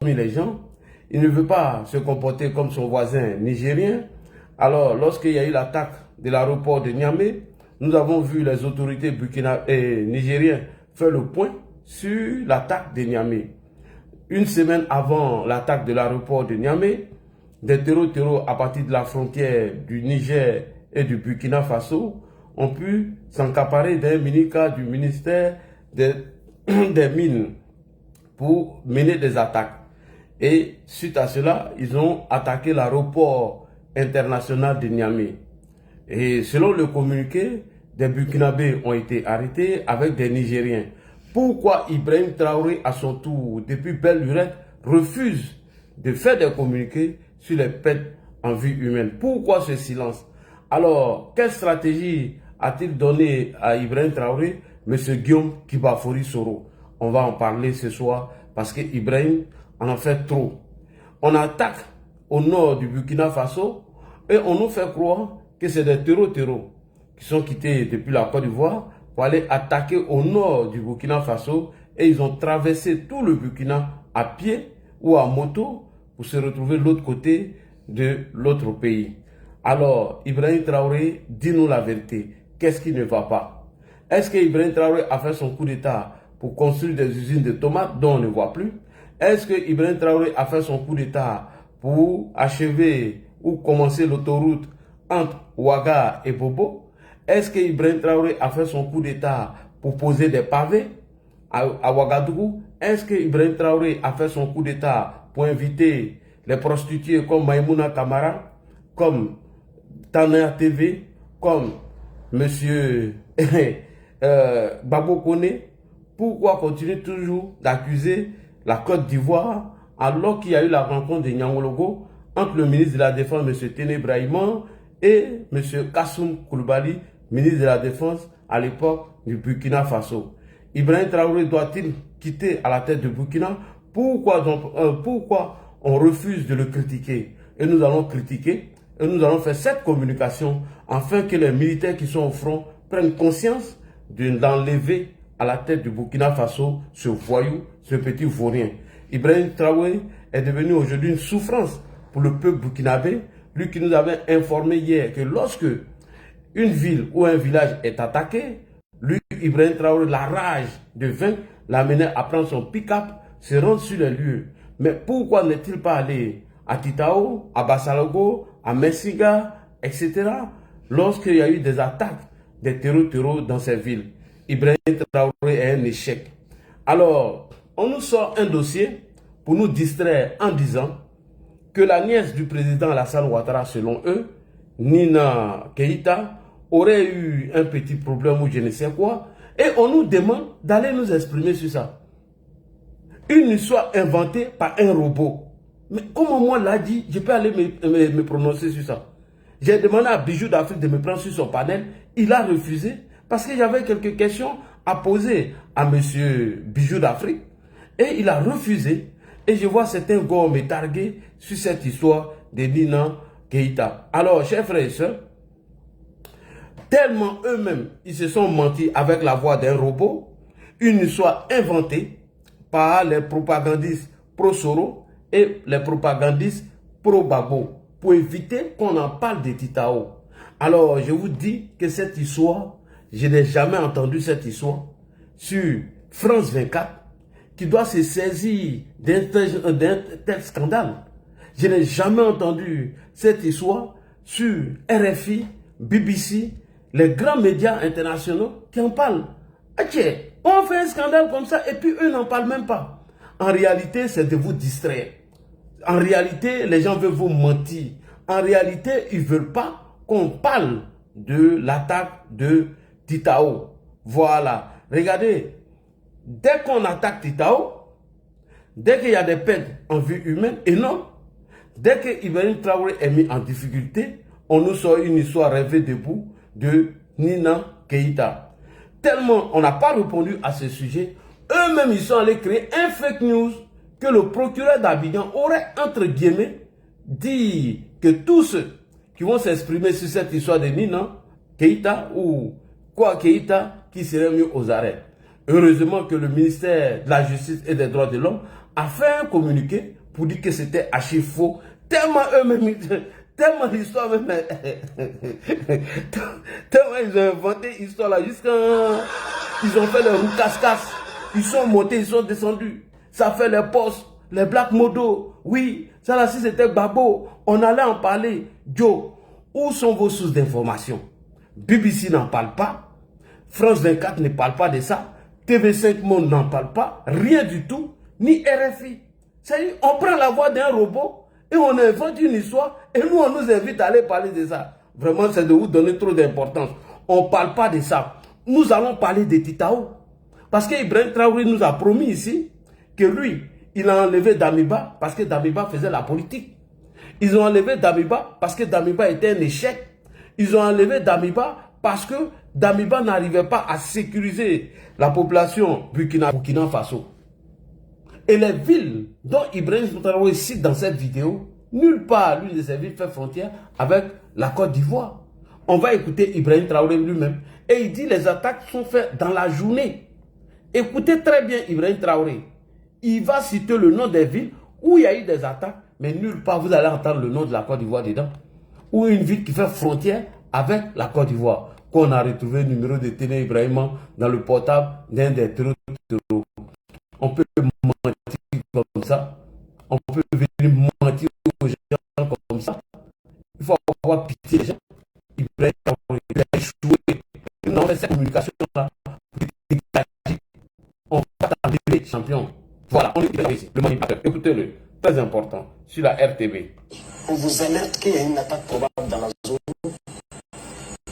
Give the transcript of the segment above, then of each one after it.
Les gens, il ne veut pas se comporter comme son voisin nigérien. Alors, lorsqu'il y a eu l'attaque de l'aéroport de Niamey, nous avons vu les autorités nigériennes faire le point sur l'attaque de Niamey. Une semaine avant l'attaque de l'aéroport de Niamey, des terreaux à partir de la frontière du Niger et du Burkina Faso ont pu s'encaparer d'un mini-car du ministère des Mines pour mener des attaques. Et suite à cela, ils ont attaqué l'aéroport international de Niamey. Et selon le communiqué, des Burkinabés ont été arrêtés avec des Nigériens. Pourquoi Ibrahim Traoré, à son tour, depuis belle lurette, refuse de faire des communiqués sur les pertes en vie humaine? Pourquoi ce silence? Alors, quelle stratégie a-t-il donné à Ibrahim Traoré, M. Guillaume Kibafori Soro? On va en parler ce soir parce que Ibrahim en fait trop. On attaque au nord du Burkina Faso et on nous fait croire que c'est des terreaux qui sont quittés depuis la Côte d'Ivoire pour aller attaquer au nord du Burkina Faso et ils ont traversé tout le Burkina à pied ou à moto pour se retrouver de l'autre côté de l'autre pays. Alors, Ibrahim Traoré, dis-nous la vérité. Qu'est-ce qui ne va pas? Est-ce que Ibrahim Traoré a fait son coup d'État pour construire des usines de tomates dont on ne voit plus? Est-ce que Ibrahim Traoré a fait son coup d'État pour achever ou commencer l'autoroute entre Ouaga et Bobo? Est-ce que Ibrahim Traoré a fait son coup d'État pour poser des pavés à Ouagadougou? Est-ce que Ibrahim Traoré a fait son coup d'État pour inviter les prostituées comme Maïmouna Kamara, comme Tana TV, comme Monsieur Babo Kone? Pourquoi continuer toujours d'accuser la Côte d'Ivoire alors qu'il y a eu la rencontre de Nyangologo entre le ministre de la Défense, M. Téné Brahima, et M. Kassoum Koulibaly, ministre de la Défense à l'époque du Burkina Faso? Ibrahim Traoré doit-il quitter à la tête du Burkina? Pourquoi on refuse de le critiquer? Et nous allons critiquer et nous allons faire cette communication afin que les militaires qui sont au front prennent conscience d'enlever à la tête du Burkina Faso ce voyou, ce petit vaurien. Ibrahim Traoré est devenu aujourd'hui une souffrance pour le peuple burkinabé, lui qui nous avait informé hier que lorsque une ville ou un village est attaqué, lui, Ibrahim Traoré, la rage de vaincre, l'amenait à prendre son pick-up, se rendre sur les lieux. Mais pourquoi n'est-il pas allé à Titao, à Bassalogo, à Messiga, etc. lorsqu'il y a eu des attaques des terreaux dans ces villes? Ibrahim Traoré est un échec. Alors, on nous sort un dossier pour nous distraire en disant que la nièce du président Alassane Ouattara, selon eux, Nina Keïta, aurait eu un petit problème ou je ne sais quoi, et on nous demande d'aller nous exprimer sur ça. Une histoire inventée par un robot. Mais comment moi l'a dit, je peux aller me prononcer sur ça? J'ai demandé à Bijou d'Afrique de me prendre sur son panel, il a refusé. Parce que j'avais quelques questions à poser à M. Bijou d'Afrique. Et il a refusé. Et je vois certains gars me targuer sur cette histoire de Nina Keïta. Alors, chers frères et sœurs, tellement eux-mêmes, ils se sont mentis avec la voix d'un robot, une histoire inventée par les propagandistes pro-Soro et les propagandistes pro-Babo, pour éviter qu'on en parle de Titao. Alors, je vous dis que cette histoire, je n'ai jamais entendu cette histoire sur France 24 qui doit se saisir d'un tel scandale. Je n'ai jamais entendu cette histoire sur RFI, BBC, les grands médias internationaux qui en parlent. Ok, on fait un scandale comme ça et puis eux n'en parlent même pas. En réalité, c'est de vous distraire. En réalité, les gens veulent vous mentir. En réalité, ils ne veulent pas qu'on parle de l'attaque de Titao. Voilà. Regardez, dès qu'on attaque Titao, dès qu'il y a des pertes en vie humaine, et non, dès que Ibrahim Traoré est mis en difficulté, on nous sort une histoire rêvée debout de Nina Keïta. Tellement on n'a pas répondu à ce sujet, eux-mêmes ils sont allés créer un fake news que le procureur d'Abidjan aurait, entre guillemets, dit que tous ceux qui vont s'exprimer sur cette histoire de Nina Keïta ou quoi Keïta qui serait mieux aux arrêts. Heureusement que le ministère de la Justice et des Droits de l'Homme a fait un communiqué pour dire que c'était archi faux. Tellement eux-mêmes, tellement l'histoire même, tellement ils ont inventé l'histoire là, jusqu'à ils ont fait le roue casse-casse. Ils sont montés, ils sont descendus. Ça fait les postes, les black modos. Oui, ça là, si c'était Babo, on allait en parler. Joe, où sont vos sources d'information? BBC n'en parle pas. France 24 ne parle pas de ça. TV5 Monde n'en parle pas. Rien du tout. Ni RFI. C'est-à-dire, on prend la voix d'un robot et on invente une histoire et nous, on nous invite à aller parler de ça. Vraiment, c'est de vous donner trop d'importance. On ne parle pas de ça. Nous allons parler de Titao. Parce qu'Ibrahim Traoré nous a promis ici que lui, il a enlevé Damiba parce que Damiba faisait la politique. Ils ont enlevé Damiba parce que Damiba était un échec. Ils ont enlevé Damiba parce que Damiba n'arrivait pas à sécuriser la population Burkina Faso. Et les villes dont Ibrahim Traoré cite dans cette vidéo, nulle part l'une de ces villes fait frontière avec la Côte d'Ivoire. On va écouter Ibrahim Traoré lui-même. Et il dit les attaques sont faites dans la journée. Écoutez très bien Ibrahim Traoré. Il va citer le nom des villes où il y a eu des attaques, mais nulle part vous allez entendre le nom de la Côte d'Ivoire dedans. Ou une ville qui fait frontière avec la Côte d'Ivoire. Qu'on a retrouvé le numéro de Téné Ibrahima dans le portable d'un des terreaux. On peut mentir comme ça. On peut venir mentir aux gens comme ça. Il faut avoir pitié des gens. Ibrahim il a échoué. Nous avons fait cette communication-là. On va t'enlever champion. Voilà, on est ici, le manipulateur. Écoutez-le, très important, sur la RTB. On vous alerte qu'il y a une attaque probable dans la zone.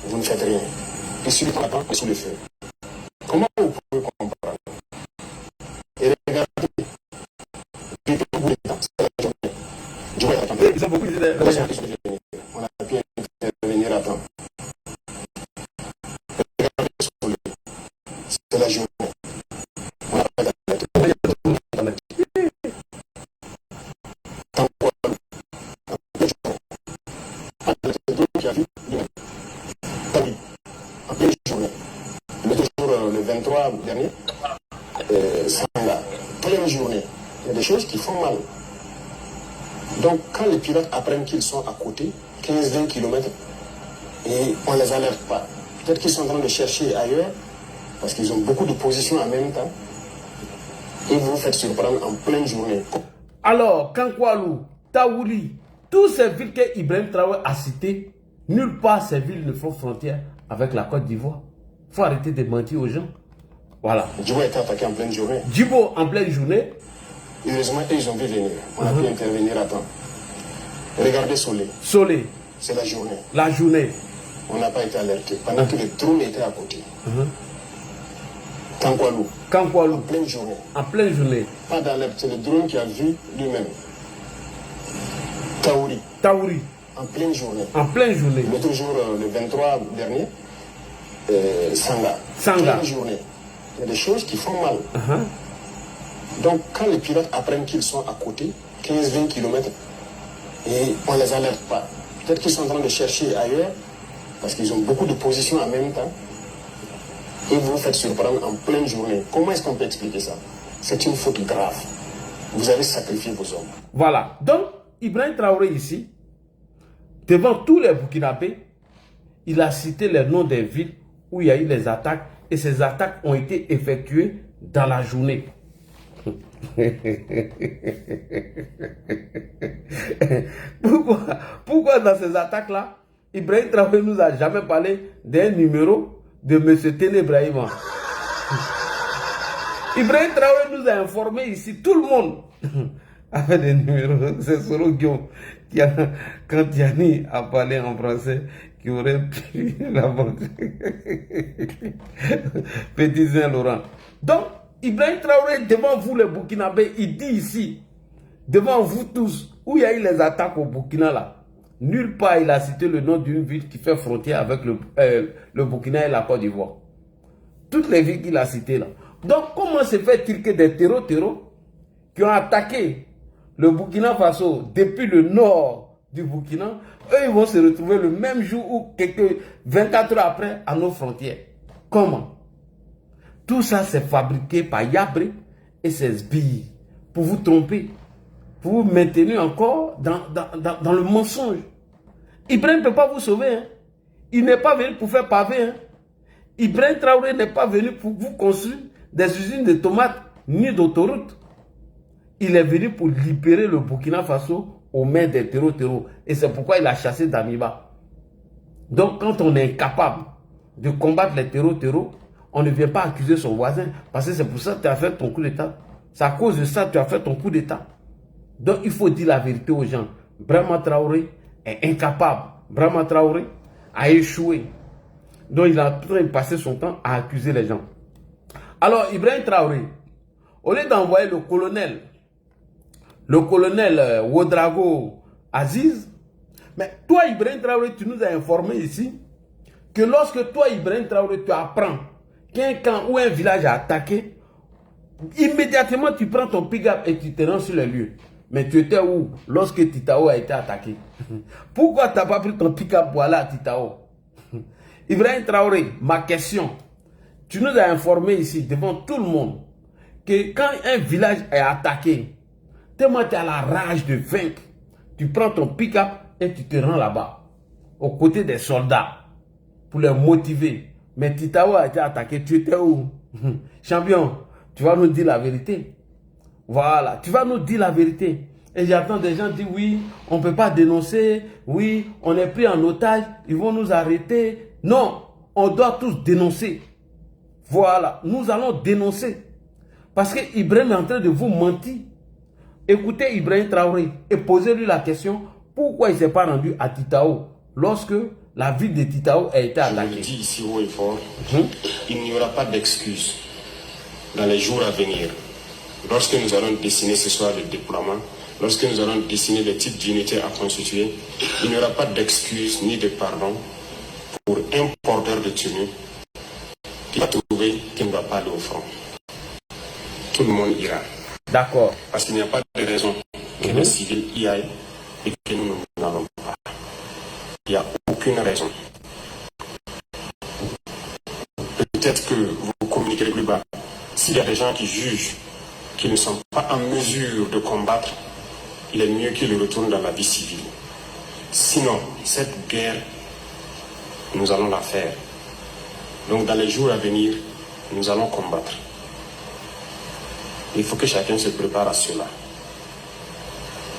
Vous ne faites rien. Et celui qu'on attend est sous le feu. Comment vous pouvez comprendre? Et regardez, depuis le bout de temps, c'est la journée. Dieu est attendu. Ils ont beaucoup d'idées. On a pu intervenir à temps. Regardez sur le c'est la journée. On n'a pas d'alerte. Tant quoi, qui a vu en pleine journée. Le 23 dernier, Sanga, pleine journée. Il y a des choses qui font mal. Donc, quand les pirates apprennent qu'ils sont à côté, 15-20 km, et on ne les alerte pas, peut-être qu'ils sont en train de chercher ailleurs, parce qu'ils ont beaucoup de positions en même temps, et vous vous faites surprendre en pleine journée. Alors, Kankwalu, Taouli, tous ces villes que Ibrahim Traoré a citées, nulle part ces villes ne font frontière avec la Côte d'Ivoire. Il faut arrêter de mentir aux gens. Voilà. Djibo a été attaqué en pleine journée. Djibo en pleine journée. Heureusement, ils ont vu venir. On a pu intervenir à temps. Regardez Solé. Solé. C'est la journée. La journée. On n'a pas été alerté. Pendant que le drone était à côté. Kankwalu. Kankwalu. En pleine journée. En pleine journée. Pas d'alerte. C'est le drone qui a vu lui-même. Taouri. Taouri. En pleine journée. En pleine journée. L'autre jour, le 23 dernier, Sanga. Sanga. Pleine journée. Il y a des choses qui font mal. Donc, quand les pirates apprennent qu'ils sont à côté, 15-20 km, et on ne les alerte pas, peut-être qu'ils sont en train de chercher ailleurs, parce qu'ils ont beaucoup de positions en même temps, et vous vous faites surprendre en pleine journée. Comment est-ce qu'on peut expliquer ça? C'est une faute grave. Vous avez sacrifié vos hommes. Voilà. Donc, Ibrahim Traoré ici, devant tous les Burkinabés, il a cité les noms des villes où il y a eu des attaques, et ces attaques ont été effectuées dans la journée. Pourquoi dans ces attaques-là, Ibrahim Traoré nous a jamais parlé d'un numéro de M. Téné Ibrahima. Ibrahim Traoré nous a informé ici, tout le monde avait des numéros. C'est Soro Guillaume qui a, quand Yanni a parlé en français, qui aurait pu la banque. Petit Saint-Laurent. Donc, Ibrahim Traoré, devant vous les Burkinabés, il dit ici, devant vous tous, où il y a eu les attaques au Burkina là, nulle part il a cité le nom d'une ville qui fait frontière avec le Burkina et la Côte d'Ivoire. Toutes les villes qu'il a citées là. Donc, comment se fait-il que des terreaux qui ont attaqué le Burkina Faso depuis le nord du Burkina, eux, ils vont se retrouver le même jour ou quelques 24 heures après à nos frontières? Comment? Tout ça, c'est fabriqué par Yabré et ses sbires pour vous tromper, pour vous maintenir encore dans le mensonge. Ibrahim ne peut pas vous sauver. Hein. Il n'est pas venu pour faire pavé. Hein. Ibrahim Traoré n'est pas venu pour vous construire des usines de tomates ni d'autoroutes. Il est venu pour libérer le Burkina Faso aux mains des terreaux. Et c'est pourquoi il a chassé Damiba. Donc quand on est incapable de combattre les terreaux, on ne vient pas accuser son voisin. Parce que c'est pour ça que tu as fait ton coup d'État. C'est à cause de ça que tu as fait ton coup d'État. Donc il faut dire la vérité aux gens. Brahma Traoré est incapable. Brahma Traoré a échoué. Donc il est en train de passer son temps à accuser les gens. Alors Ibrahim Traoré, au lieu d'envoyer le colonel Ouedraogo Aziz, mais toi Ibrahim Traoré, tu nous as informé ici que lorsque toi Ibrahim Traoré, tu apprends qu'un camp ou un village a attaqué, immédiatement tu prends ton pick-up et tu te rends sur les lieux. Mais tu étais où lorsque Titao a été attaqué? Pourquoi tu n'as pas pris ton pick-up pour aller à Titao? Ibrahim Traoré, ma question, tu nous as informé ici devant tout le monde que quand un village est attaqué, tellement tu as la rage de vaincre, tu prends ton pick-up et tu te rends là-bas, aux côtés des soldats, pour les motiver. Mais Titao a été attaqué, tu étais où? Champion, tu vas nous dire la vérité. Voilà, tu vas nous dire la vérité. Et j'attends des gens dire oui, on ne peut pas dénoncer, oui, on est pris en otage, ils vont nous arrêter. Non, on doit tous dénoncer. Voilà, nous allons dénoncer. Parce que Ibrahim est en train de vous mentir. Écoutez Ibrahim Traoré et posez-lui la question, pourquoi il ne s'est pas rendu à Titao lorsque la ville de Titao a été attaquée? Je le dis ici haut et fort, il n'y aura pas d'excuse dans les jours à venir. Lorsque nous allons dessiner ce soir le déploiement, lorsque nous allons dessiner les types d'unités à constituer, il n'y aura pas d'excuse ni de pardon pour un porteur de tenue qui va trouver qu'il ne va pas aller au front. Tout le monde ira. D'accord. Parce qu'il n'y a pas de raison que les civils y aillent et que nous n'allons pas. Il n'y a aucune raison. Peut-être que vous communiquerez plus bas. S'il y a des gens qui jugent qu'ils ne sont pas en mesure de combattre, il est mieux qu'ils retournent dans la vie civile. Sinon, cette guerre, nous allons la faire. Donc dans les jours à venir, nous allons combattre. Il faut que chacun se prépare à cela.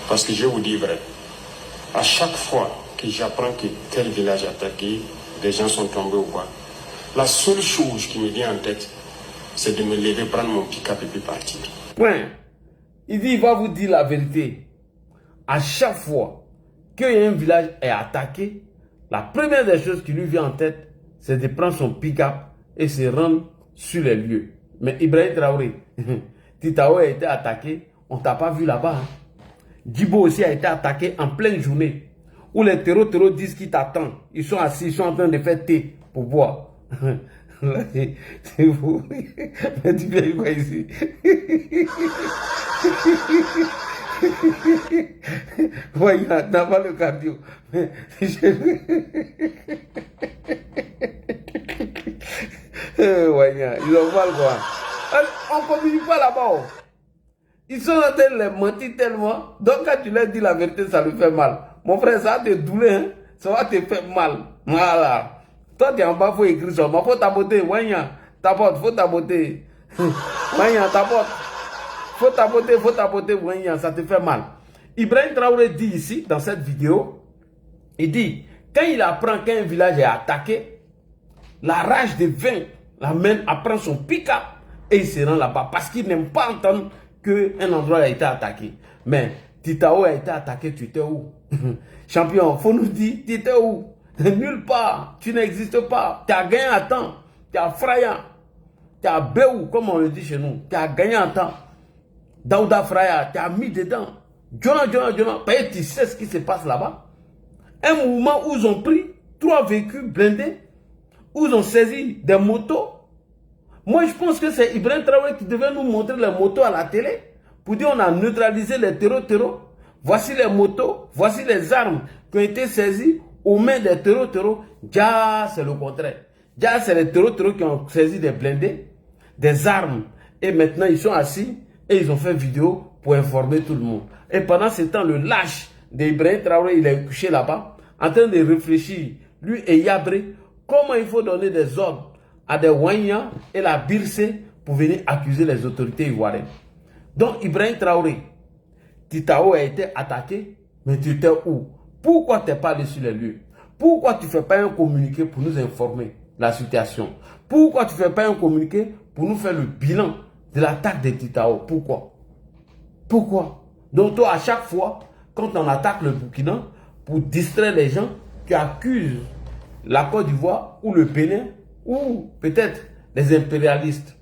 Parce que je vous dis vrai, à chaque fois que j'apprends que tel village est attaqué, des gens sont tombés au bois, la seule chose qui me vient en tête, c'est de me lever, prendre mon pick-up et puis partir. Point. Il dit, il va vous dire la vérité. À chaque fois qu'un village est attaqué, la première des choses qui lui vient en tête, c'est de prendre son pick-up et se rendre sur les lieux. Mais Ibrahim Traoré, Titao a été attaqué, on ne t'a pas vu là-bas. Hein. Djibo aussi a été attaqué en pleine journée, où les terreaux disent qu'ils t'attendent. Ils sont assis, ils sont en train de faire thé pour boire. C'est vous. Mais tu viens quoi ici? Ouais, t'as pas le cardio. Ouais, ils ont mal quoi. On ne communique pas là-bas. Ils sont en train de les mentir tellement. Donc quand tu leur dis la vérité, ça lui fait mal. Mon frère, ça va te douler, hein? Ça va te faire mal. Voilà. Toi, tu es en bas, il faut écrire ça. Mais il faut tapoter. Wanya, tapote, faut tapoter. Wanya, tapote. Faut tapoter, Wanya, ça te fait mal. Ibrahim Traoré dit ici, dans cette vidéo, il dit, quand il apprend qu'un village est attaqué, la rage de vaincre l'amène à prendre son pick-up et il se rend là-bas parce qu'il n'aime pas entendre qu'un endroit a été attaqué. Mais Titao a été attaqué, tu étais où? Champion, faut nous dire, tu étais où? Nulle part, tu n'existes pas. Tu as gagné en temps, tu as Fraya, tu as Béou, comme on le dit chez nous. Tu as gagné en temps. Daouda Fraya, tu as mis dedans. Jonah, tu sais ce qui se passe là-bas. Un mouvement où ils ont pris 3 véhicules blindés, où ils ont saisi des motos. Moi, je pense que c'est Ibrahim Traoré qui devait nous montrer les motos à la télé pour dire on a neutralisé les terreaux. Voici les motos, voici les armes qui ont été saisies aux mains des terreaux. Déjà, c'est le contraire. Déjà, c'est les terreaux qui ont saisi des blindés. des armes. Et maintenant, ils sont assis et ils ont fait vidéo pour informer tout le monde. Et pendant ce temps, le lâche d'Ibrahim Traoré, il est couché là-bas, en train de réfléchir, lui et Yabré, comment il faut donner des ordres à des Wanya et la Birse pour venir accuser les autorités ivoiriennes. Donc, Ibrahim Traoré, Titao a été attaqué, mais tu étais où? Pourquoi tu n'es pas allé sur les lieux? Pourquoi tu ne fais pas un communiqué pour nous informer de la situation? Pourquoi tu ne fais pas un communiqué pour nous faire le bilan de l'attaque de Titao? Pourquoi? Pourquoi? Donc toi, à chaque fois, quand on attaque le Burkina, pour distraire les gens, tu accuses la Côte d'Ivoire ou le Bénin ou peut-être les impérialistes.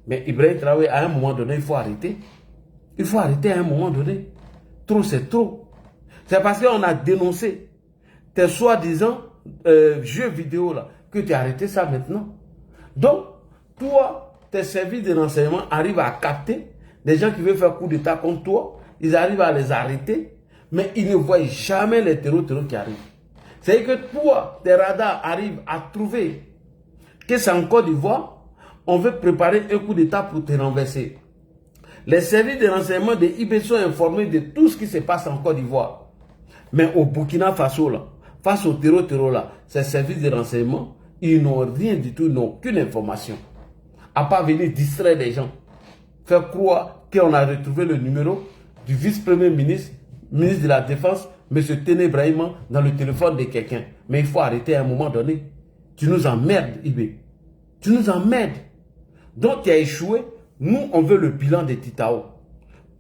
Mais Ibrahim Traoré, à un moment donné, il faut arrêter. Il faut arrêter à un moment donné. Trop, c'est trop. C'est parce qu'on a dénoncé tes soi-disant jeux vidéo là, que tu as arrêté ça maintenant. Donc, toi, tes services de renseignement arrivent à capter des gens qui veulent faire coup d'état contre toi. Ils arrivent à les arrêter, mais ils ne voient jamais les terreaux qui arrivent. C'est que toi, tes radars arrivent à trouver que c'est en Côte d'Ivoire, on veut préparer un coup d'état pour te renverser. Les services de renseignement de IB sont informés de tout ce qui se passe en Côte d'Ivoire. Mais au Burkina Faso, là, face au terreau là, ces services de renseignement, ils n'ont rien du tout, ils n'ont aucune information. À part venir distraire les gens. Faire croire qu'on a retrouvé le numéro du vice-premier ministre, ministre de la Défense, M. Téné Brahima, dans le téléphone de quelqu'un. Mais il faut arrêter à un moment donné. Tu nous emmerdes, Ibé. Tu nous emmerdes. Donc, tu as échoué. Nous, on veut le bilan de Titao.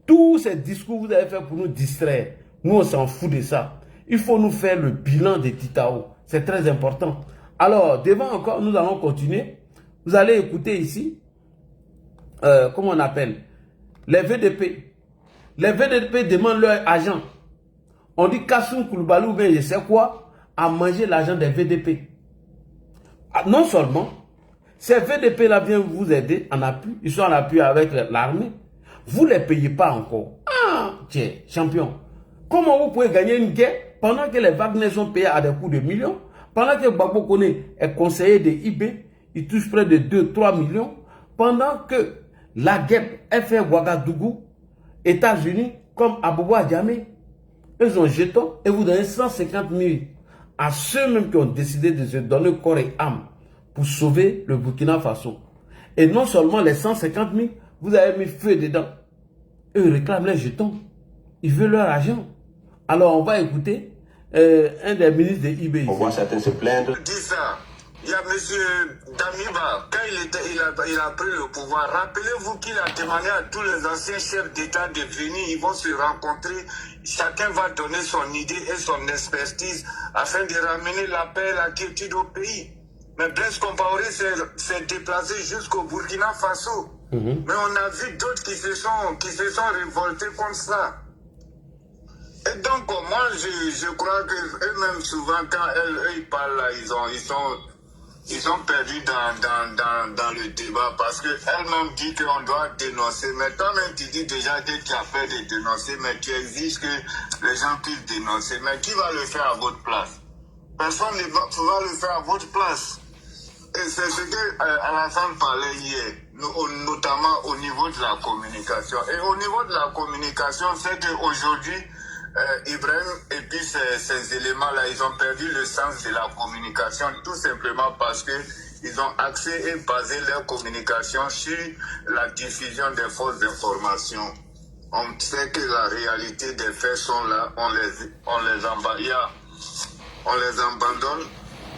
Tous ces discours que vous avez fait pour nous distraire, nous, on s'en fout de ça. Il faut nous faire le bilan de Titao. C'est très important. Alors, devant encore, nous allons continuer. Vous allez écouter ici, comment on appelle, les VDP. Les VDP demandent leur agent. On dit Kassoum Koulibaly ou bien je sais quoi, à manger l'argent des VDP. Non seulement, ces VDP-là viennent vous aider en appui, ils sont en appui avec l'armée. Vous ne les payez pas encore. Ah, tiens, champion. Comment vous pouvez gagner une guerre pendant que les Wagner sont payés à des coûts de millions? Pendant que Gbagbo Kone est conseiller de IB, il touche près de 2-3 millions. Pendant que la guêpe FR Ouagadougou, États-Unis, comme Abobo Adjamé, ils ont jeton et vous donnez 150 000 à ceux-mêmes qui ont décidé de se donner corps et âme pour sauver le Burkina Faso. Et non seulement les 150 000, vous avez mis feu dedans. Eux réclament les jetons. Ils veulent leur argent. Alors on va écouter un des ministres de IB. On voit certains se plaindre. Dis ça. Il y a M. Damiba, quand il a pris le pouvoir, rappelez-vous qu'il a demandé à tous les anciens chefs d'État de venir, ils vont se rencontrer, chacun va donner son idée et son expertise afin de ramener la paix et la quiétude au pays. Mais Blaise Compaoré s'est déplacé jusqu'au Burkina Faso. Mais on a vu d'autres qui se sont révoltés contre ça. Et donc, moi, je crois qu'eux-mêmes, souvent, quand eux, ils parlent là, ils sont perdus dans le débat parce qu'elle-même dit qu'on doit dénoncer. Mais toi-même, tu dis déjà que tu as peur de dénoncer, mais tu exiges que les gens puissent dénoncer. Mais qui va le faire à votre place? Personne ne va le faire à votre place. Et c'est ce que Alassane parlait hier, notamment au niveau de la communication. Et au niveau de la communication, c'est qu'aujourd'hui, Ibrahim et puis ces éléments-là, ils ont perdu le sens de la communication tout simplement parce que ils ont axé et basé leur communication sur la diffusion des fausses informations. On sait que la réalité des faits sont là, on les abandonne,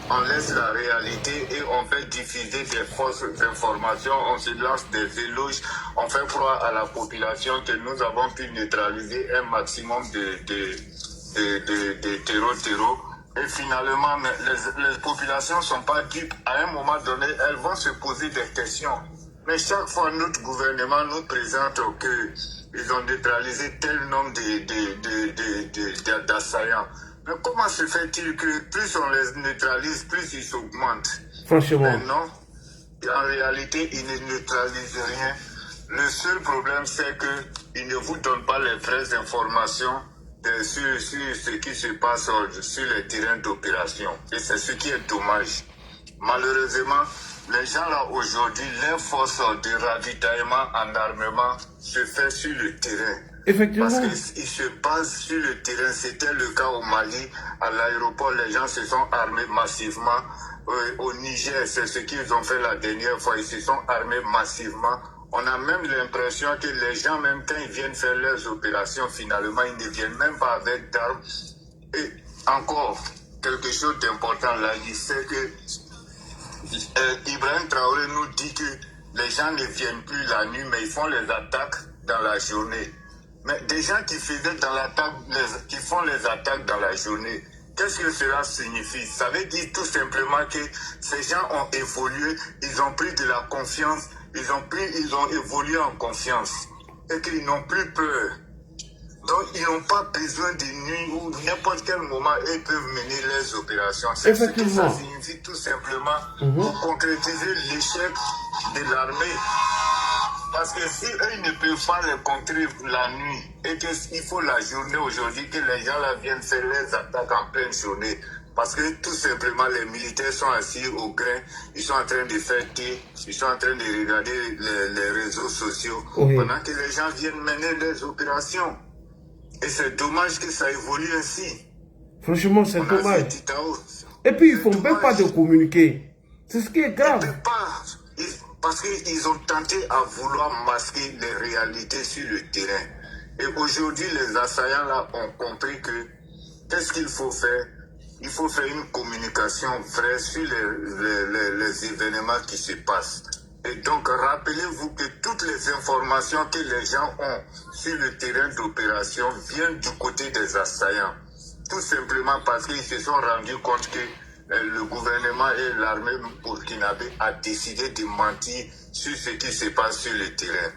on laisse la réalité et on fait diffuser des fausses informations, on se lance des éloges, on fait croire à la population que nous avons pu neutraliser un maximum de terreau. Et finalement, les populations ne sont pas dupes. À un moment donné, elles vont se poser des questions. Mais chaque fois, notre gouvernement nous présente qu'ils ont neutralisé tel nombre d'assaillants. Mais comment se fait-il que plus on les neutralise, plus ils s'augmentent? Franchement. Mais non, en réalité, ils ne neutralisent rien. Le seul problème, c'est qu'ils ne vous donnent pas les vraies informations sur ce qui se passe sur les terrains d'opération. Et c'est ce qui est dommage. malheureusement, les gens là aujourd'hui, leur force de ravitaillement en armement se fait sur le terrain. Effectivement. Parce qu'ils se basent sur le terrain. C'était le cas au Mali, à l'aéroport, les gens se sont armés massivement. Au Niger, c'est ce qu'ils ont fait la dernière fois, ils se sont armés massivement. On a même l'impression que les gens, même quand ils viennent faire leurs opérations, finalement, ils ne viennent même pas avec d'armes. Et encore, quelque chose d'important là, c'est que Ibrahim Traoré nous dit que les gens ne viennent plus la nuit, mais ils font les attaques dans la journée. Mais des gens qui faisaient dans l'attaque, qui font les attaques dans la journée, qu'est-ce que cela signifie? Ça veut dire tout simplement que ces gens ont évolué, ils ont pris de la confiance, ils ont évolué en confiance et qu'ils n'ont plus peur. Donc ils n'ont pas besoin de nuit ou n'importe quel moment ils peuvent mener leurs opérations. C'est ce que ça signifie tout simplement pour concrétiser l'échec de l'armée. Parce que si eux ils ne peuvent pas les contrer la nuit et qu'il faut la journée aujourd'hui que les gens là viennent faire les attaques en pleine journée. Parce que tout simplement les militaires sont assis au grain, ils sont en train de faire thé, ils sont en train de regarder les réseaux sociaux pendant que les gens viennent mener leurs opérations. Et c'est dommage que ça évolue ainsi. Franchement, c'est dommage. Et puis, ils ne font même pas de communiquer. C'est ce qui est grave. Parce qu'ils ont tenté à vouloir masquer les réalités sur le terrain. Et aujourd'hui, les assaillants là ont compris que qu'est-ce qu'il faut faire? Il faut faire une communication vraie sur les événements qui se passent. Et donc, rappelez-vous que toutes les informations que les gens ont sur le terrain d'opération viennent du côté des assaillants. Tout simplement parce qu'ils se sont rendus compte que le gouvernement et l'armée burkinabé a décidé de mentir sur ce qui se passe sur le terrain.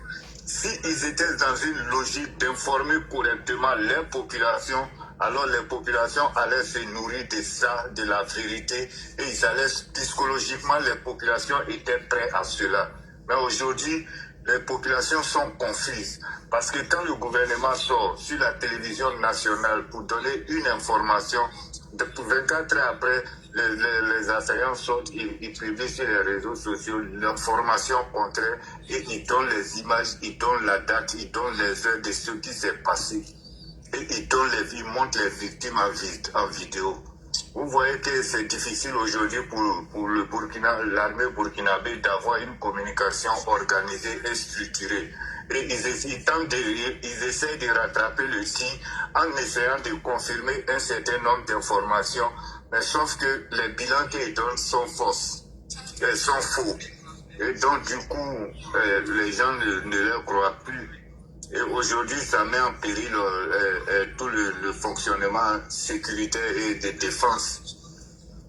S'ils étaient dans une logique d'informer correctement les populations, alors les populations allaient se nourrir de ça, de la vérité, et ils allaient, psychologiquement, les populations étaient prêtes à cela. Mais aujourd'hui, les populations sont confuses. Parce que quand le gouvernement sort sur la télévision nationale pour donner une information, 24 heures après, les assaillants sortent, ils publient sur les réseaux sociaux l'information contraire et ils donnent les images, ils donnent la date, ils donnent les heures de ce qui s'est passé. Et ils montrent les victimes en vidéo. Vous voyez que c'est difficile aujourd'hui pour le Burkina, l'armée burkinabé d'avoir une communication organisée et structurée. Et ils essaient de rattraper le tir en essayant de confirmer un certain nombre d'informations, mais sauf que les bilans qu'ils donnent sont fausses, sont faux. Et donc du coup, les gens ne leur croient plus. Et aujourd'hui, ça met en péril tout le fonctionnement sécuritaire et de défense.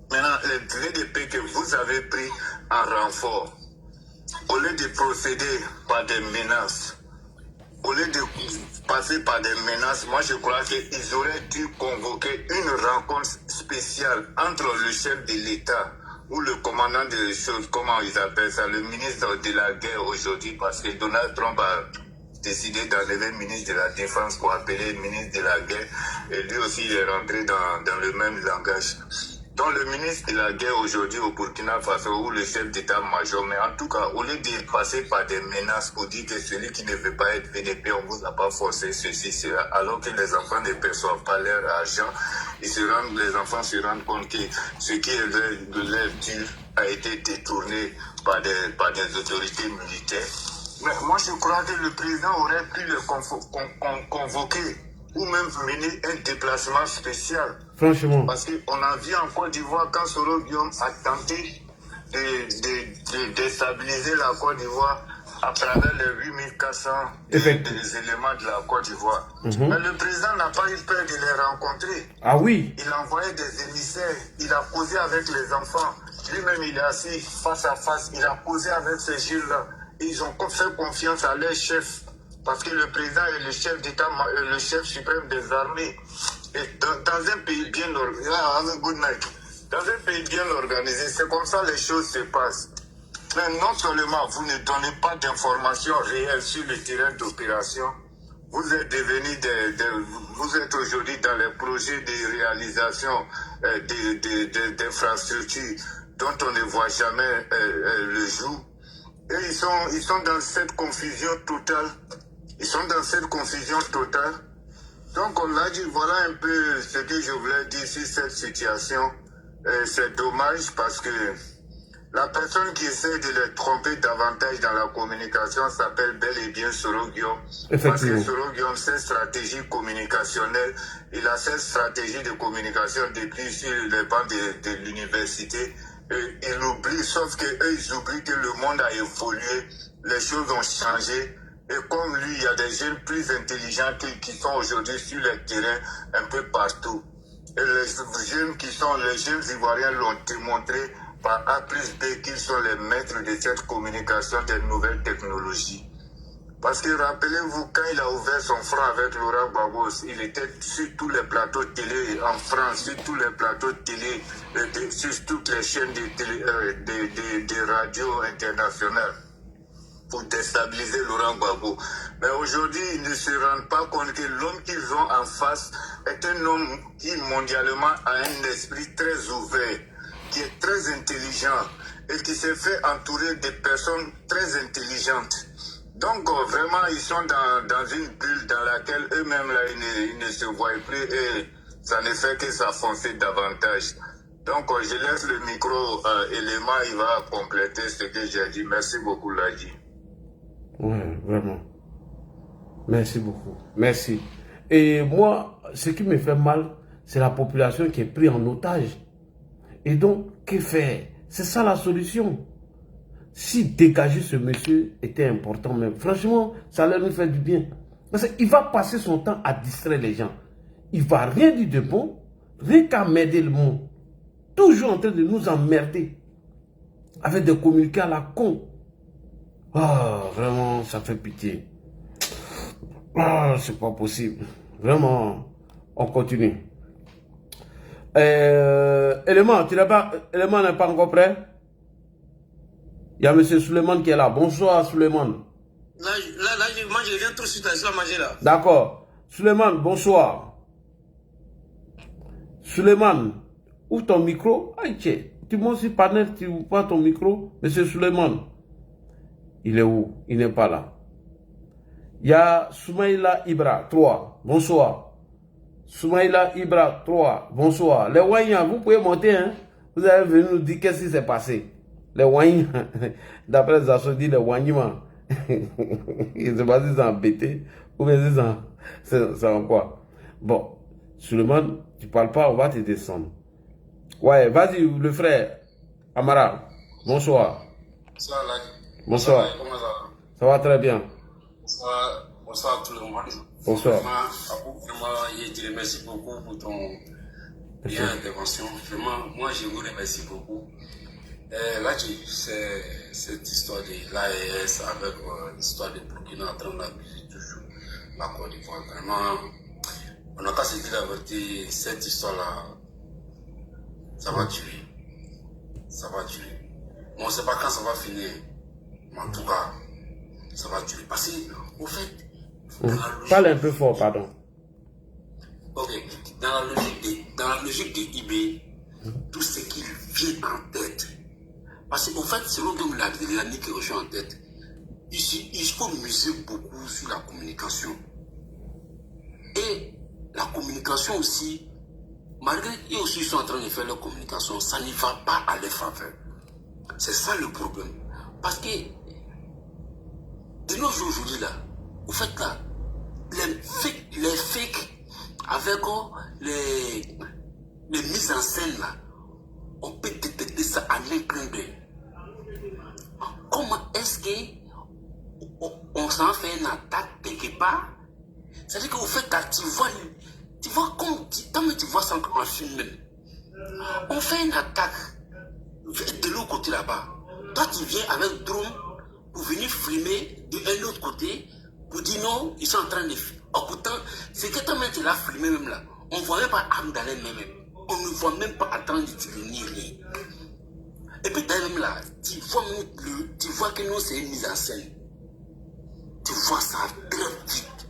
Maintenant, les VDP que vous avez pris en renfort, au lieu de procéder par des menaces, au lieu de passer par des menaces, moi je crois qu'ils auraient dû convoquer une rencontre spéciale entre le chef de l'État ou le commandant des choses, comment ils appellent ça, le ministre de la guerre aujourd'hui, parce que Donald Trump a décidé d'enlever le ministre de la Défense pour appeler le ministre de la Guerre. Et lui aussi, il est rentré dans le même langage. Donc le ministre de la Guerre aujourd'hui au Burkina Faso ou le chef d'état-major, mais en tout cas, au lieu de passer par des menaces pour dire que celui qui ne veut pas être VDP, on ne vous a pas forcé ceci, cela, alors que les enfants ne perçoivent pas leur argent, les enfants se rendent compte que ce qui est de leur dû a été détourné par des autorités militaires. Mais moi, je crois que le président aurait pu le convoquer ou même mener un déplacement spécial. Franchement. Parce qu'on a vu en Côte d'Ivoire quand Soro Guillaume a tenté de déstabiliser la Côte d'Ivoire à travers les 8400 des éléments de la Côte d'Ivoire. Mais le président n'a pas eu peur de les rencontrer. Ah oui. Il a envoyé des émissaires, il a causé avec les enfants. Lui-même, il est assis face à face, il a causé avec ces jeunes-là. Ils ont fait confiance à leur chef, parce que le président est le chef d'État, le chef suprême des armées. Et dans un pays bien organisé, dans un pays bien organisé, c'est comme ça les choses se passent. Mais non seulement vous ne donnez pas d'informations réelles sur le terrain d'opération, vous êtes vous êtes aujourd'hui dans les projets de réalisation d'infrastructures dont on ne voit jamais le jour. Et ils sont dans cette confusion totale. Ils sont dans cette confusion totale. Donc on a dit, voilà un peu ce que je voulais dire sur cette situation. C'est dommage parce que la personne qui essaie de les tromper davantage dans la communication s'appelle bel et bien Soro Guillaume. Parce que Soro Guillaume, cette stratégie communicationnelle, il a cette stratégie de communication depuis sur les bancs de l'université. Il oublie, sauf qu'eux, ils oublient que le monde a évolué, les choses ont changé. Et comme lui, il y a des jeunes plus intelligents qui sont aujourd'hui sur le terrain un peu partout. Et les jeunes les jeunes Ivoiriens l'ont démontré par A plus B qu'ils sont les maîtres de cette communication des nouvelles technologies. Parce que rappelez-vous, quand il a ouvert son front avec Laurent Gbagbo, il était sur tous les plateaux de télé en France, sur tous les plateaux de télé, sur toutes les chaînes de radio internationales pour déstabiliser Laurent Gbagbo. Mais aujourd'hui, ils ne se rendent pas compte que l'homme qu'ils ont en face est un homme qui mondialement a un esprit très ouvert, qui est très intelligent et qui s'est fait entourer de personnes très intelligentes. Donc vraiment, ils sont dans une bulle dans laquelle eux-mêmes là, ils ne se voient plus et ça ne fait que s'enfoncer davantage. Donc je laisse le micro élément, il va compléter ce que j'ai dit. Merci beaucoup, Ladji. Oui, vraiment. Merci beaucoup. Merci. Et moi, ce qui me fait mal, c'est la population qui est prise en otage. Et donc, que faire? C'est ça la solution. Si dégager ce monsieur était important, mais franchement, ça allait nous faire du bien. Parce qu'il va passer son temps à distraire les gens. Il ne va rien dire de bon, rien qu'à m'aider le monde. Toujours en train de nous emmerder. Avec des communiqués à la con. Ah, vraiment, ça fait pitié. Ah, c'est pas possible. Vraiment, on continue. Élément, Élément n'est pas encore prêt? Il y a M. Suleiman qui est là. Bonsoir, Suleiman. Là, moi, je viens tout de suite à la manger là. D'accord. Suleiman, bonsoir. Suleiman, ouvre ton micro. Aïe, tu montes sur panel, tu ouvres pas ton micro. M. Suleiman. Il est où? Il n'est pas là. Il y a Soumaïla Ibra, 3. Bonsoir. Soumaïla Ibra, 3. Bonsoir. Les Wanya, vous pouvez monter, hein? Vous allez venir nous dire qu'est-ce qui s'est passé. Les Wanya, d'après les associés, les Wanyima. Je ne sais pas si c'est embêté ou bien si c'est en quoi. Bon, Suleiman, tu ne parles pas, on va te descendre. Ouais, vas-y, le frère Amara. Bonsoir. Bonsoir, là. Bonsoir. Comment ça va? Ça va très bien. Bonsoir à tout le monde. Bonsoir. Vraiment, je te remercie beaucoup pour ton bien intervention. Vraiment, moi, je vous remercie beaucoup. Là, c'est cette histoire de l'AES avec l'histoire de Burkina en train d'abuser toujours la Côte d'Ivoire. Vraiment, on n'a qu'à se dire la vérité, cette histoire-là, ça va durer. Ça va durer. On ne sait pas quand ça va finir. Mais en tout cas, ça va durer. Parce que, au fait, parle un peu fort, pardon. Ok, dans la logique de IB, tout ce qui vient en tête. Parce qu'en fait, selon comme l'année qui reçoit en tête, il faut miser beaucoup sur la communication. Et la communication aussi, malgré qu'ils aussi sont en train de faire leur communication, ça ne va pas à leur faveur. C'est ça le problème. Parce que, de nos jours aujourd'hui là, au fait là, les fakes avec les mises en scène là, on peut détecter ça à un clin d'œil. Comment est-ce qu'on s'en fait une attaque quelque part? C'est-à-dire qu'au fait là, tu vois comme tu vois ça en film même. On fait une attaque de l'autre côté là-bas. Toi tu viens avec drone pour venir filmer de un autre côté pour dire non, ils sont en train de filmer. Pourtant, c'est que toi-même tu l'as filmé même là. On ne voit même pas arme dans les mains même. On ne voit même pas en train de tirer ni rien. Et puis même là, tu vois que nous c'est une mise en scène. Tu vois ça très vite.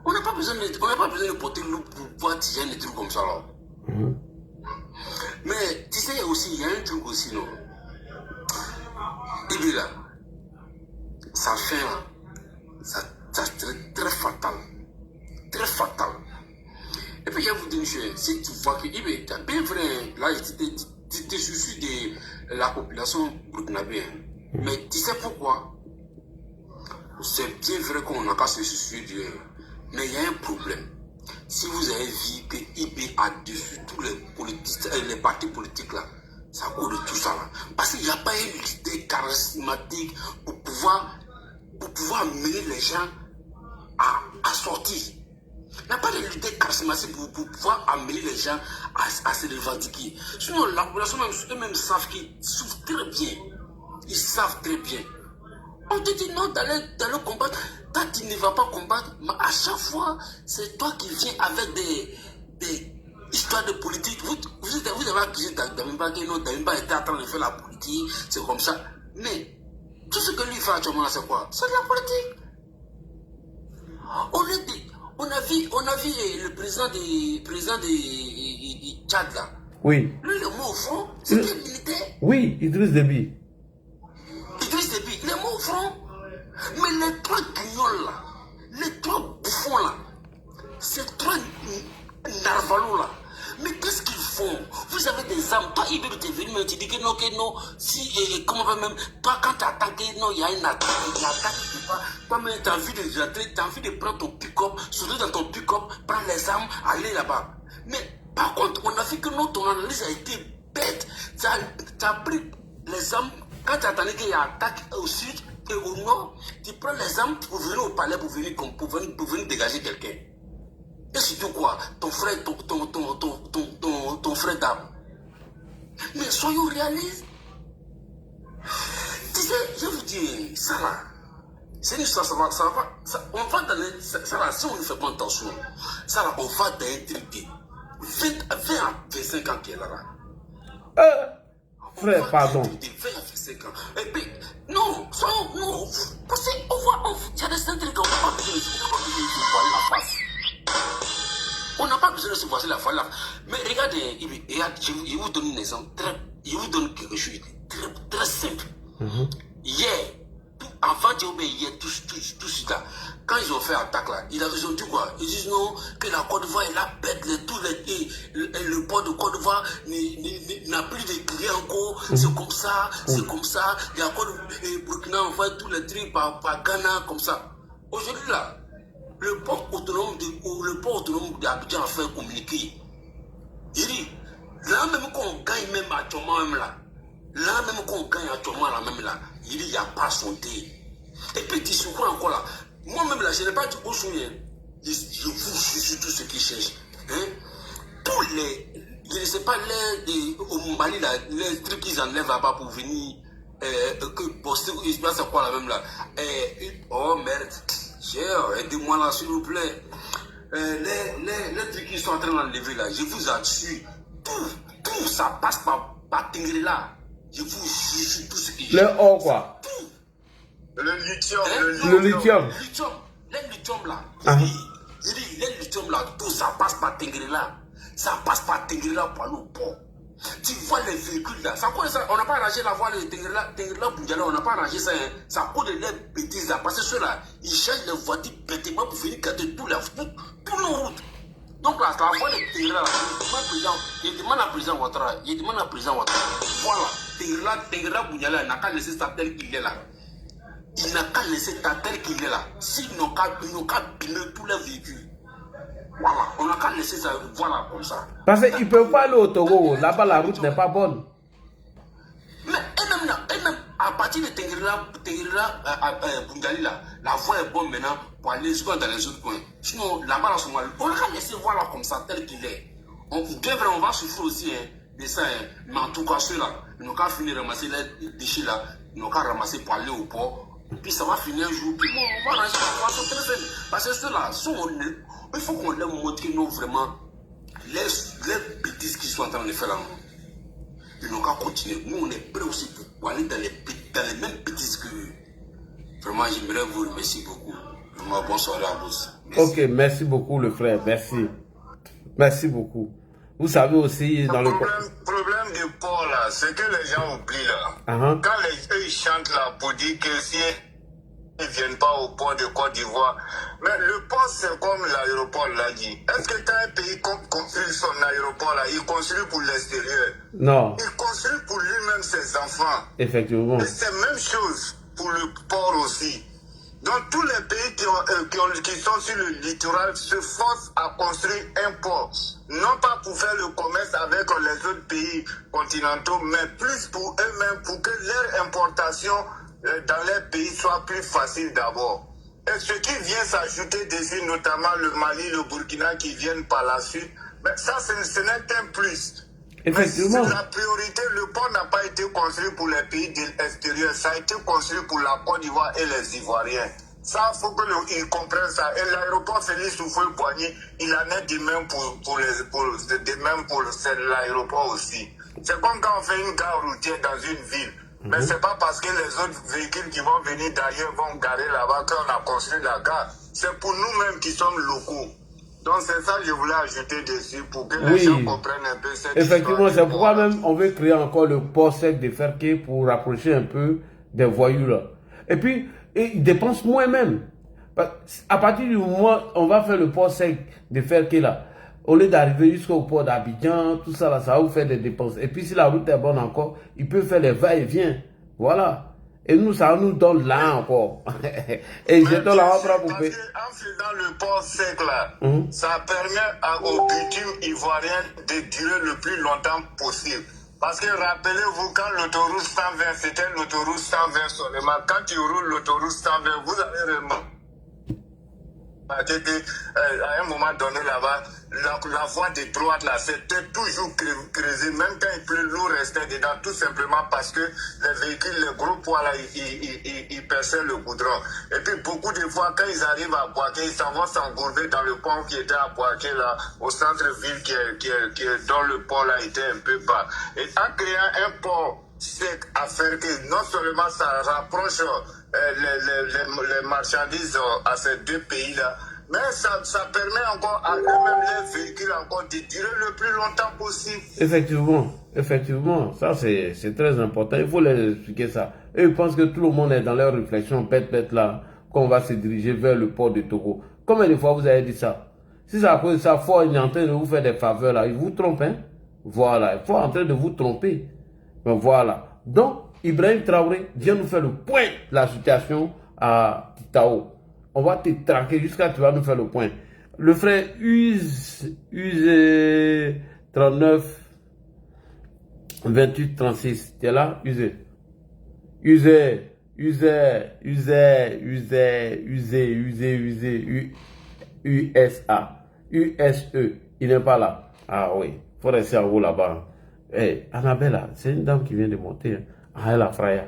On n'a pas besoin de porter l'eau pour pouvoir tirer des trucs comme ça là. Mais tu sais sais aussi, il y a un truc aussi, non. Et là, ça fait, ça très, très fatal. Très fatal. Et puis, je vais vous dire une chose, si tu vois que, tu as bien vrai, là, tu te soucies de la population burkinabé. Mais tu sais pourquoi? C'est bien vrai qu'on n'a qu'à se soucier de. Mais il y a un problème. Si vous avez vu que IB a dessus tous les partis politiques là, ça cause de tout ça là. Parce qu'il n'y a pas une idée charismatique pour pouvoir mener les gens à sortir. Il n'y a pas de leader charismatique pour pouvoir amener les gens à se revendiquer. Sinon, la population eux-mêmes savent qu'ils souffrent très bien. Ils savent très bien. On te dit non d'aller combattre. Toi, tu ne vas pas combattre. Mais à chaque fois, c'est toi qui viens avec des histoires de politique. Vous avez accusé Damiba que non, Damiba était en train de faire la politique. C'est comme ça. Mais tout ce que lui fait actuellement, c'est quoi? C'est de la politique. On a vu le président du Tchad là. Oui. Lui, le mot au front, c'était militaire. Oui, Idriss Déby. Idriss Déby, il est mort au front. Mais les trois guignols là, les trois bouffons là, ces trois narvalos là, mais qu'est-ce qu'ils font? Vous avez des armes. Toi, Ibé, tu es venu, mais tu dis que non, si, comment va même, toi, quand tu as attaqué, non, il y a une attaque, toi-même, tu as envie de prendre ton pick-up, surtout dans ton pick-up, prendre les armes, aller là-bas. Mais, par contre, on a vu que non, ton analyse a été bête. Tu as pris les armes, quand tu attendais qu'il y ait une attaque au sud et au nord, tu prends les armes pour venir au palais, pour venir dégager quelqu'un. Et surtout quoi? Ton frère, ton frère d'âme. Mais soyons réalistes. Tu sais, je vous dis, ça là, c'est une histoire, on va dans les, ça là, si on ne fait pas attention, ça là, on va dans un truc de 20 à 25 ans qui est là. Frère, pardon. 20 à 25 ans. Et puis, non, soyons, non, parce qu'on il y a des trucs qu'on n'a pas besoin de se voir la face. On n'a pas besoin de se voir la face. Mais regardez, je vous donne un exemple, je vous donne quelque chose de très simple. Hier, avant hier, tout ça, quand ils ont fait attaque là, ils ont dit quoi? Ils disent non, que la Côte d'Ivoire, elle a perdu le port de Côte d'Ivoire n'a plus de clients encore, c'est comme ça, il y a encore Burkina, on fait tous les trucs par Ghana, comme ça. Aujourd'hui là, le port autonome d'Abidjan a fait communiquer. Il dit, là même qu'on gagne même actuellement même là, il dit, il n'y a pas santé. Et puis, tu sais quoi encore là? Moi-même là, je n'ai pas dit au souvenir. Je vous suis tout ce qui cherche. Hein? Tous les, je ne sais pas, au Mali là, les trucs qu'ils enlèvent là-bas pour venir, que poster, il se passe quoi là même là? Oh merde, aidez-moi là s'il vous plaît. Les trucs qu'ils sont en train d'enlever là, je vous assure, tout ça passe par Tingri là. Je vous jure tout ce qui. Le or quoi? Le lithium. Le lithium. Les lithium là. Il dit, les lithium là, tout ça passe par Tingri là. Ça passe par Tingri là pour aller au port. Tu vois les véhicules là. Ça coûte ça. On n'a pas arrangé la voie de Tingri là, Boudjala, on n'a pas arrangé ça. Hein. Ça coûte des bêtises là. Parce que ceux-là, ils cherchent les voitures bêtement pour venir garder tous nos routes. Donc là, la voie de Tingri là, il demande à président Ouattara. Voilà. Tingri là, Boudjala, il n'a qu'à laisser ça tel qu'il est là. Il n'a qu'à laisser ça tel qu'il est là. S'ils n'ont qu'à bimer tous les véhicules. Voilà, on n'a qu'à laisser ça, voilà, comme ça. Parce qu'ils ne peuvent pas aller au Togo. Là-bas, la route n'est pas bonne. Mais eux-mêmes, à partir de Tengrila, Bungali, là, la voie est bonne maintenant pour aller dans les autres coins. Sinon, là-bas, on n'a qu'à laisser voilà comme ça, tel qu'il est. On va souffrir aussi de ça. Mais en tout cas, ceux-là, ils n'ont qu'à finir de ramasser les déchets là, ils n'ont qu'à ramasser pour aller au port. Puis ça va finir un jour, puis bon, on va ranger la voie très simple. Parce que ceux-là, il faut qu'on leur montre non vraiment les bêtises qu'ils sont en train de faire là. Ils n'ont qu'à continuer. Nous, on est prêts aussi pour aller dans les mêmes bêtises que eux. Vraiment, j'aimerais vous remercier beaucoup. Vraiment, bonsoir à vous. Merci. Ok, merci beaucoup le frère, merci. Merci beaucoup. Vous savez aussi dans le... Problème de port là, ce que les gens oublient là, quand eux ils chantent là pour dire que si ils ne viennent pas au port de Côte d'Ivoire, mais le port c'est comme l'aéroport l'a dit. Est-ce que quand un pays construit son aéroport là, il construit pour l'extérieur? Non. Il construit pour lui-même ses enfants. Effectivement. Et c'est la même chose pour le port aussi. Donc tous les pays qui sont sur le littoral se forcent à construire un port. Non pas pour faire le commerce avec les autres pays continentaux, mais plus pour eux-mêmes, pour que leur importation dans les pays soit plus facile d'abord. Et ce qui vient s'ajouter dessus, notamment le Mali, le Burkina qui viennent par la suite, mais ça ce n'est qu'un plus. Effectivement. Mais la priorité, le port n'a pas été construit pour les pays de l'extérieur, ça a été construit pour la Côte d'Ivoire et les Ivoiriens. Ça, il faut qu'ils comprennent ça. Et l'aéroport Félix Houphouët-Boigny, il en est de même pour l'aéroport aussi. C'est comme quand on fait une gare routière dans une ville. Mais c'est pas parce que les autres véhicules qui vont venir d'ailleurs vont garer là-bas qu'on a construit la gare. C'est pour nous-mêmes qui sommes locaux. Donc c'est ça que je voulais ajouter dessus pour que les gens comprennent un peu cette effectivement, c'est pourquoi même on veut créer encore le port sec de Ferké pour rapprocher un peu des voyous là. Et puis, ils dépensent moins même. À partir du moment où on va faire le port sec de Ferké là, au lieu d'arriver jusqu'au port d'Abidjan, tout ça là, ça va vous faire des dépenses. Et puis si la route est bonne encore, il peut faire les va-et-vient. Voilà. Et nous, ça nous donne là encore. Et j'étais là en train de couper. En faisant le port sec là, ça permet au bitume ivoirien de durer le plus longtemps possible. Parce que rappelez-vous, quand l'autoroute 120, c'était l'autoroute 120 seulement. Quand tu roules l'autoroute 120, vous allez remarquer à un moment donné là-bas, la voie de droite là, c'était toujours creusée, même quand il pleut, l'eau restait dedans, tout simplement parce que les véhicules, les gros poids là, ils perçaient le goudron. Et puis beaucoup de fois, quand ils arrivent à Boaké, ils s'en vont s'engourber dans le pont qui était à Boaké là, au centre-ville dont le pont là était un peu bas. Et en créant un port sec à faire que non seulement ça rapproche les marchandises à ces deux pays-là, mais ça permet encore à eux-mêmes les véhicules encore de durer le plus longtemps possible. Effectivement, ça c'est très important, il faut leur expliquer ça. Eux ils pensent que tout le monde est dans leur réflexion, bête là, qu'on va se diriger vers le port de Togo. Combien de fois vous avez dit ça? Si c'est à cause de ça, Ford est en train de vous faire des faveurs là, il vous trompe, hein? Voilà, il faut en train de vous tromper. Mais voilà. Donc, Ibrahim Traoré vient nous faire le point de la situation à Tao. On va te traquer jusqu'à tu vas nous faire le point. Le frère Use 39 28 36. Tu es là? USA. USE. Il n'est pas là. Ah oui. Il faut rester en haut là-bas. Hey, Annabella, c'est une dame qui vient de monter. Hein. Ah, elle a fraya.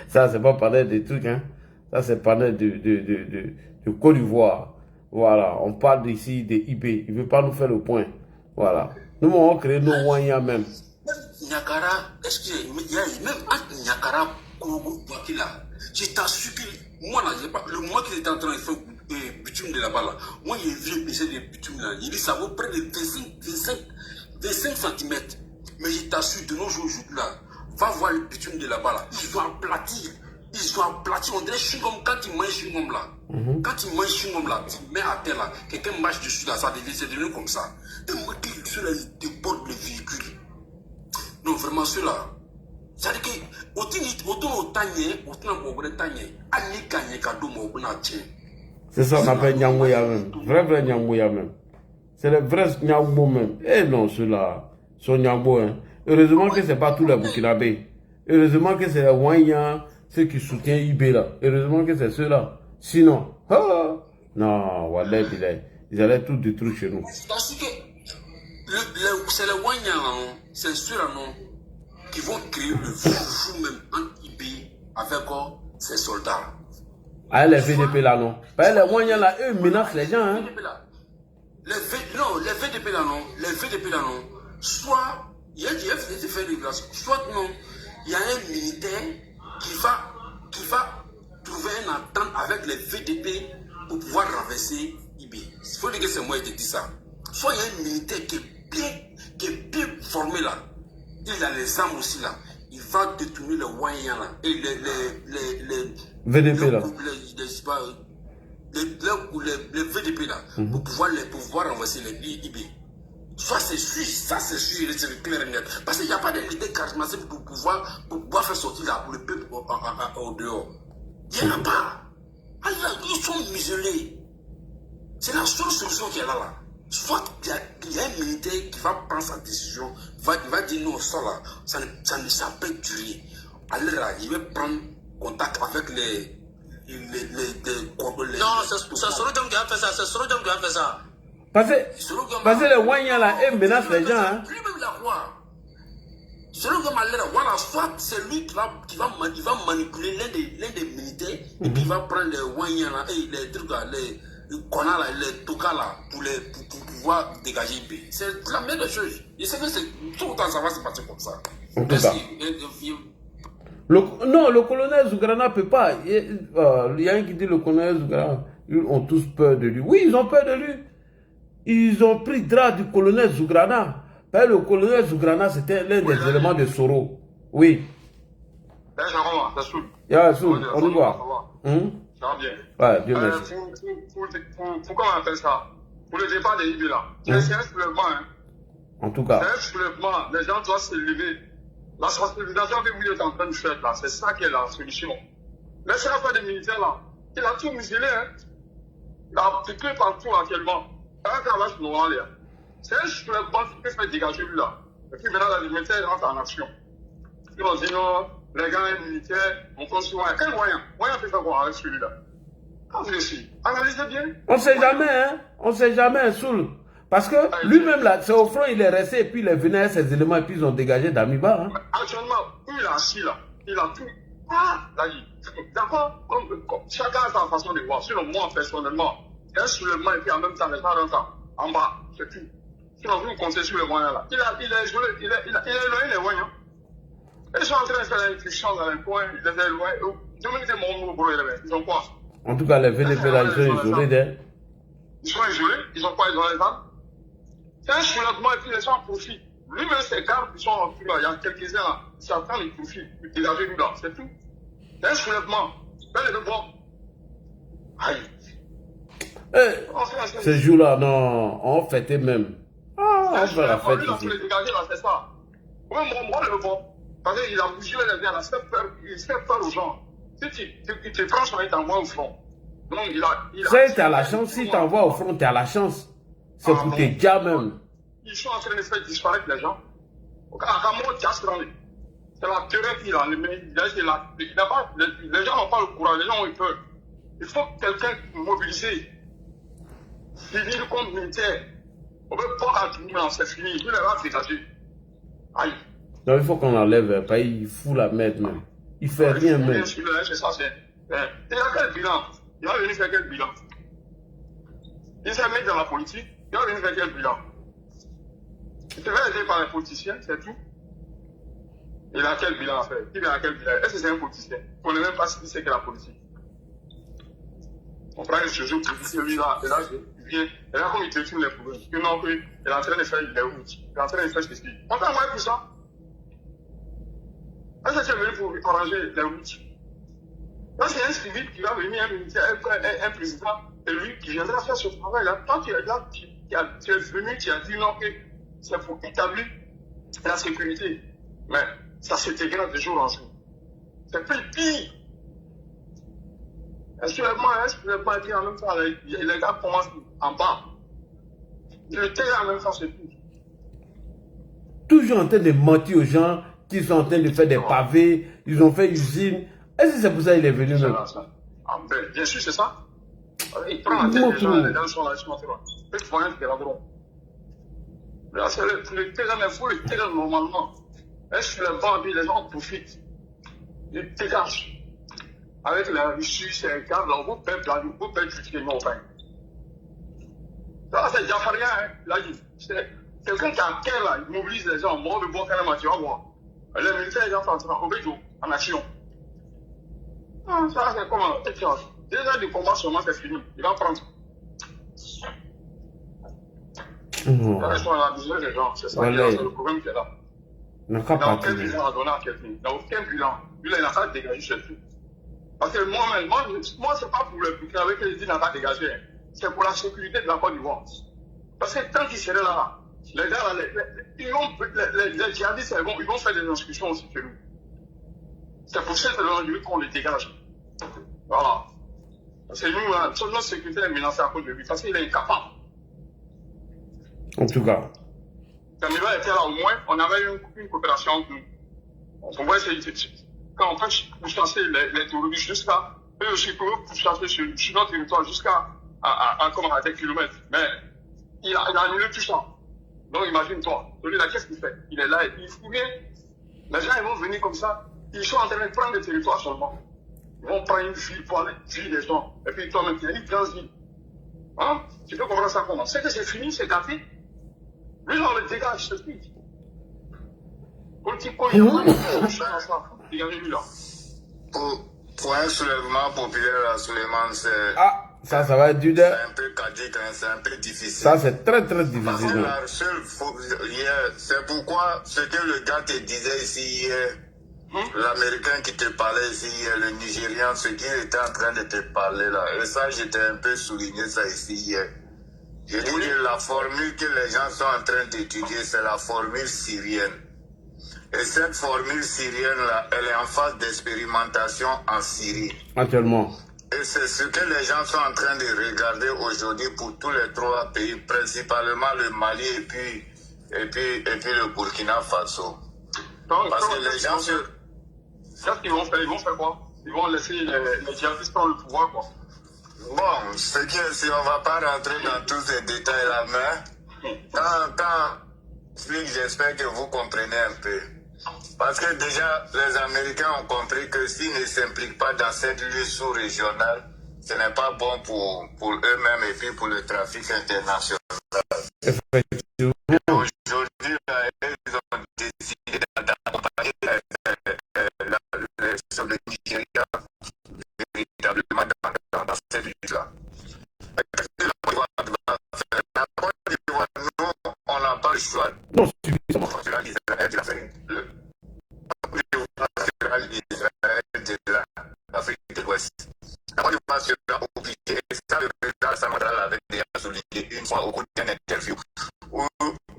Ça, c'est pas parler des trucs. Hein. Ça, c'est parler de Côte d'Ivoire. Voilà. On parle d'ici de IB. Il ne veut pas nous faire le point. Voilà. Nous, on va créer nos moyens même. Niakara, est-ce qu'il y a même entre Niakara Kogo Boakila? Je t'assure que moi, là, le mois qu'il était en train de faire bitume de là-bas, là, moi, j'ai vu baisser des bitumes là. Il dit ça vaut près de 25 cm. Mais je t'assure, de nos jours, là, va voir le bitume de là-bas, là. Ils vont aplatir. On dirait chewing-gum quand tu manges chewing-gum là. Quand tu manges chewing-gum là, tu mets à terre là, quelqu'un marche dessus là, c'est devenu comme ça. Et moi, ceux-là, ils débordent le véhicule. Non, vraiment, ceux-là. C'est-à-dire que, c'est ça qu'on appelle Nyamouya même. Vrai Nyamouya même. C'est le vrai Nyamou même. Eh non, ceux-là sont Nyamou. Hein. Heureusement que ce n'est pas tous les Burkinabés. Heureusement que c'est les Wanyans, ceux qui soutiennent IB là. Heureusement que c'est ceux-là. Sinon, non, voilà, ils allaient tout détruire chez nous. Parce que c'est les Wanyans là, non? C'est ceux-là, non? Qui vont créer le fou même en IB avec ces soldats. Ah, les VDP là, non? Parce que les Wanyans là, eux menacent les gens, hein? Les VDP là, non? Les VDP là, non? Soit, il y a des FDP là, soit non, il y a un militaire qui va trouver une entente avec les VDP pour pouvoir renverser IB. Il faut dire que c'est moi qui te dis ça. Soit il y a un militaire qui est bien formé là, il a les armes aussi là. Il va détourner les Wanyans là. Et les VDP là. Les VDP là. Pour pouvoir renverser les IB. Ça c'est sûr, c'est clair et net. Parce qu'il n'y a pas de militaires charismatiques pour pouvoir faire sortir là pour le peuple au dehors. Il n'y en a pas. Alors, ils sont muselés. C'est la seule solution qu'il y a là. Soit il y a un militaire qui va prendre sa décision, il va dire non, ça là, ça peut durer. Alors là, il va prendre contact avec les non, c'est Sorodom qui a fait ça, c'est Sorodom qui a fait ça. Parce que les Wanyans là, ils menacent les gens. Hein. Lui-même la voix. Sorodom a l'air, voilà, soit c'est lui qui va manipuler l'un des militaires, et puis il va prendre les Wanyans là, et les trucs là, les connards là, les tokas là, pour pouvoir dégager le pays. C'est la meilleure chose. Je sais que c'est tout le temps ça va se passer comme ça. En tout cas. Non, le colonel Zougrana ne peut pas. Il y a un qui dit le colonel Zougrana, ils ont tous peur de lui. Oui, ils ont peur de lui. Ils ont pris drap du colonel Zougrana. Parce que le colonel Zougrana, c'était l'un des éléments de Soro. Oui. C'est Soul. Soul, on y voit. Ça va bien. Ouais, Dieu merci. Pourquoi on appelle ça? Pour le départ des IB là. C'est un soulèvement. Hein. En tout cas. C'est un soulèvement. Les gens doivent se lever. La sensibilisation que vous êtes en train de faire là, c'est ça qui est la solution. Laissez la part des militaires là. Il a tout muselé. Hein. Il a piqué partout actuellement. Un cravage noir là. C'est un soulèvement qui peut faire dégager lui là. Et puis maintenant, les militaires rentrent en action. Ils vont dire non, les gars militaires, on construit. Quel moyen? Moyen peut faire quoi avec celui-là? Quand vous essayez, analysez bien. On ne sait jamais, hein. On ne sait jamais, Soul. Parce que lui-même, là, c'est au front, il est resté, et puis il est venu avec ses éléments, et puis ils ont dégagé d'Amiba. Hein. Actuellement, il a assis là, il a tout. D'accord, chacun a sa façon de voir. Sinon, moi, personnellement, un soulèvement, et puis en même temps, les gens rentrent en bas, c'est tout. Sinon, vous comptez sur les moyens là. Il a éloigné les moyens. Ils sont en train de faire l'intuition dans les coins, ils les éloignent. Ils ont quoi? En tout cas, les VDP là, ils sont isolés. Ils sont isolés, ils ont quoi? Ils ont les armes. C'est un soulèvement et puis les gens en profitent. Lui-même, ses gardes qui sont en plus là, il y a quelques-uns là, ils s'attendent, ils profitent. Ils dégagent lui là, c'est tout. C'est un soulèvement. Ben, les deux bords. Aïe. Ce jour-là, non, on fêtait même. On fait la fête ici. Les dégager là, c'est ça. Moi, le bon. Parce qu'il a bougé les gars là, il fait peur aux gens. Si tu te prends, il t'envoie au front. Donc, si tu as la chance, si tu envoies au front, tu as la chance. C'est pour tes gars même. Ils sont en train de faire disparaître les gens. C'est la terreur qu'il a. Les gens n'ont pas le courage, les gens ont eu peur. Il faut quelqu'un mobilisé. Civil comme militaire. On ne peut pas continuer, c'est fini. Il va dégager. Aïe. Donc il faut qu'on l'enlève, il fout la merde même. Il fait rien même. C'est ça, c'est. Il a quel bilan? Il va venir faire quel bilan? Il s'est mis dans la politique, il va venir faire quel bilan? Il se fait aider par les politiciens, c'est tout. Il a quel bilan à faire? Il a quel bilan? Est-ce que c'est un politicien? On ne sait même pas si c'est que la politique. On prend le sujet politicien, lui là, et là, il vient, et là, comme il te filme les problèmes, il non, il est en train de faire les routes, il est en train de faire ceci. On t'a envoyé pour ça? Est-ce que tu es venu pour arranger les routes? Là, c'est un civil qui va venir, un président, et lui qui viendra faire ce travail-là. Toi, tu es venu, tu as dit non, que c'est pour établir la sécurité. Mais ça se dégrade de jour en jour. C'est plus pire. Est-ce que le pas dire en même temps, les gars commencent en bas. Le terrain en même temps, c'est tout. Toujours en train de mentir aux gens qui sont en train de faire des pavés, ils ont fait usine. Est-ce que c'est pour ça qu'il est venu même? Bien sûr, c'est ça. Il prend la tête des gens, les gens sont là, ils sont là. Ils font rien de la drôle. Là, c'est le terrain, il faut le terrain normalement. Est-ce que le banc, les gens profitent? Ils dégagent. Avec la Russie, c'est un cadre, là, vous pouvez critiquer nos pains. Ça, c'est déjà pas rien, hein. Là, c'est quelqu'un qui a un cœur, là, il mobilise les gens, mort de bois carrément, tu vas voir. Les militaires, les gens sont en action. Ah, ça, c'est comment? Déjà, le combat seulement, c'est fini. Il va prendre. Ils sont à la vision des gens, c'est ça, c'est le problème qui est là. n'a qu'à Il n'a aucun partir. bilan à donner à quelqu'un. Il n'a aucun bilan. Lui, il n'a qu'à dégager chez lui. Parce que moi c'est pas pour le Burkina avec les il n'a qu'à dégager. C'est pour la sécurité de la Côte d'Ivoire. Parce que tant qu'il serait là, les gars, les djihadistes, ils vont faire des inscriptions aussi chez nous. C'est pour cette raison qu'on les dégage. Voilà. Parce que nous, là, notre sécurité est menacée à cause de lui. Parce qu'il est incapable. En tout cas. Damiba était là au moins, on avait une coopération entre nous. On voit quand on peut chasser les terroristes jusqu'à, eux aussi peuvent chasser sur notre territoire jusqu'à à des kilomètres. Mais il a annulé tout ça. Donc imagine-toi, celui-là, qu'est-ce qu'il fait? Il est là, il fout bien. Les gens ils vont venir comme ça, ils sont en train de prendre le territoire seulement. Ils vont prendre une ville pour aller tuer les gens. Et puis toi-même, tu as une transit. Hein? Tu peux comprendre ça comment? C'est que c'est fini, c'est gâté. Lui, là, on le dégage, c'est tout. Politique, il y a ça. Dégagez-lui là. Pour un soulèvement populaire à Suleiman, c'est Ça va être dur. un peu cadique, hein, c'est un peu difficile. Ça, c'est très, très Parce difficile. que la seule c'est pourquoi ce que le gars te disait ici hier, l'Américain qui te parlait ici hier, le Nigérian, ce qu'il était en train de te parler là, et ça, j'étais un peu souligné ça ici hier. Je dis que la formule que les gens sont en train d'étudier, c'est la formule syrienne. Et cette formule syrienne-là, elle est en phase d'expérimentation en Syrie. Actuellement. Et c'est ce que les gens sont en train de regarder aujourd'hui pour tous les trois pays, principalement le Mali et puis le Burkina Faso. Parce que les gens se... Qu'est-ce qu'ils vont faire? Ils vont faire quoi? Ils vont laisser les djihadistes prendre le pouvoir, quoi. Bon, ce que si on ne va pas rentrer dans tous ces détails-là, mais quand j'espère que vous comprenez un peu. Parce que déjà, les Américains ont compris que s'ils ne s'impliquent pas dans cette lutte sous-régionale, ce n'est pas bon pour eux-mêmes et puis pour le trafic international. Effectivement. Aujourd'hui, ils ont décidé d'accompagner le Nigeria véritablement dans cette lutte-là. La Côte d'Ivoire, nous, on n'a pas le choix. Non, suffisamment. L'Afrique de l'Ouest. La Côte d'Ivoire sera obligée, et ça le président Samadral avait déjà souligné une fois au cours d'une interview, où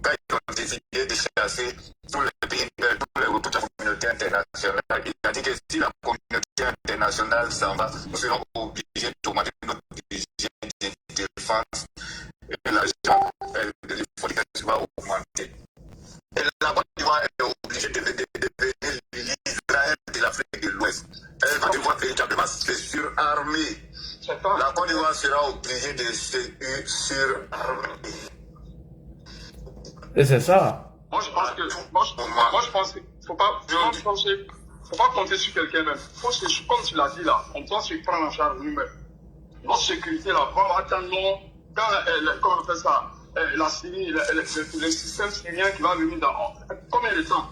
quand ils ont décidé de chasser tous les pays, toute la communauté internationale, il a dit que si la communauté internationale s'en va, nous serons obligés d'augmenter notre budget de défense et l'argent de l'effort va augmenter. Et la Côte d'Ivoire est obligée de devenir l'Israël de l'Afrique de l'Ouest. Elle va devoir véritablement se surarmer. La Côte d'Ivoire sera obligée de se surarmer. Et c'est ça. Moi, je pense qu'il ne faut pas compter sur quelqu'un même. Comme tu l'as dit là, on doit se prendre en charge nous-mêmes. Notre sécurité là, attendons, comment on fait ça, la Syrie, le système syrien qui va venir dans combien de temps?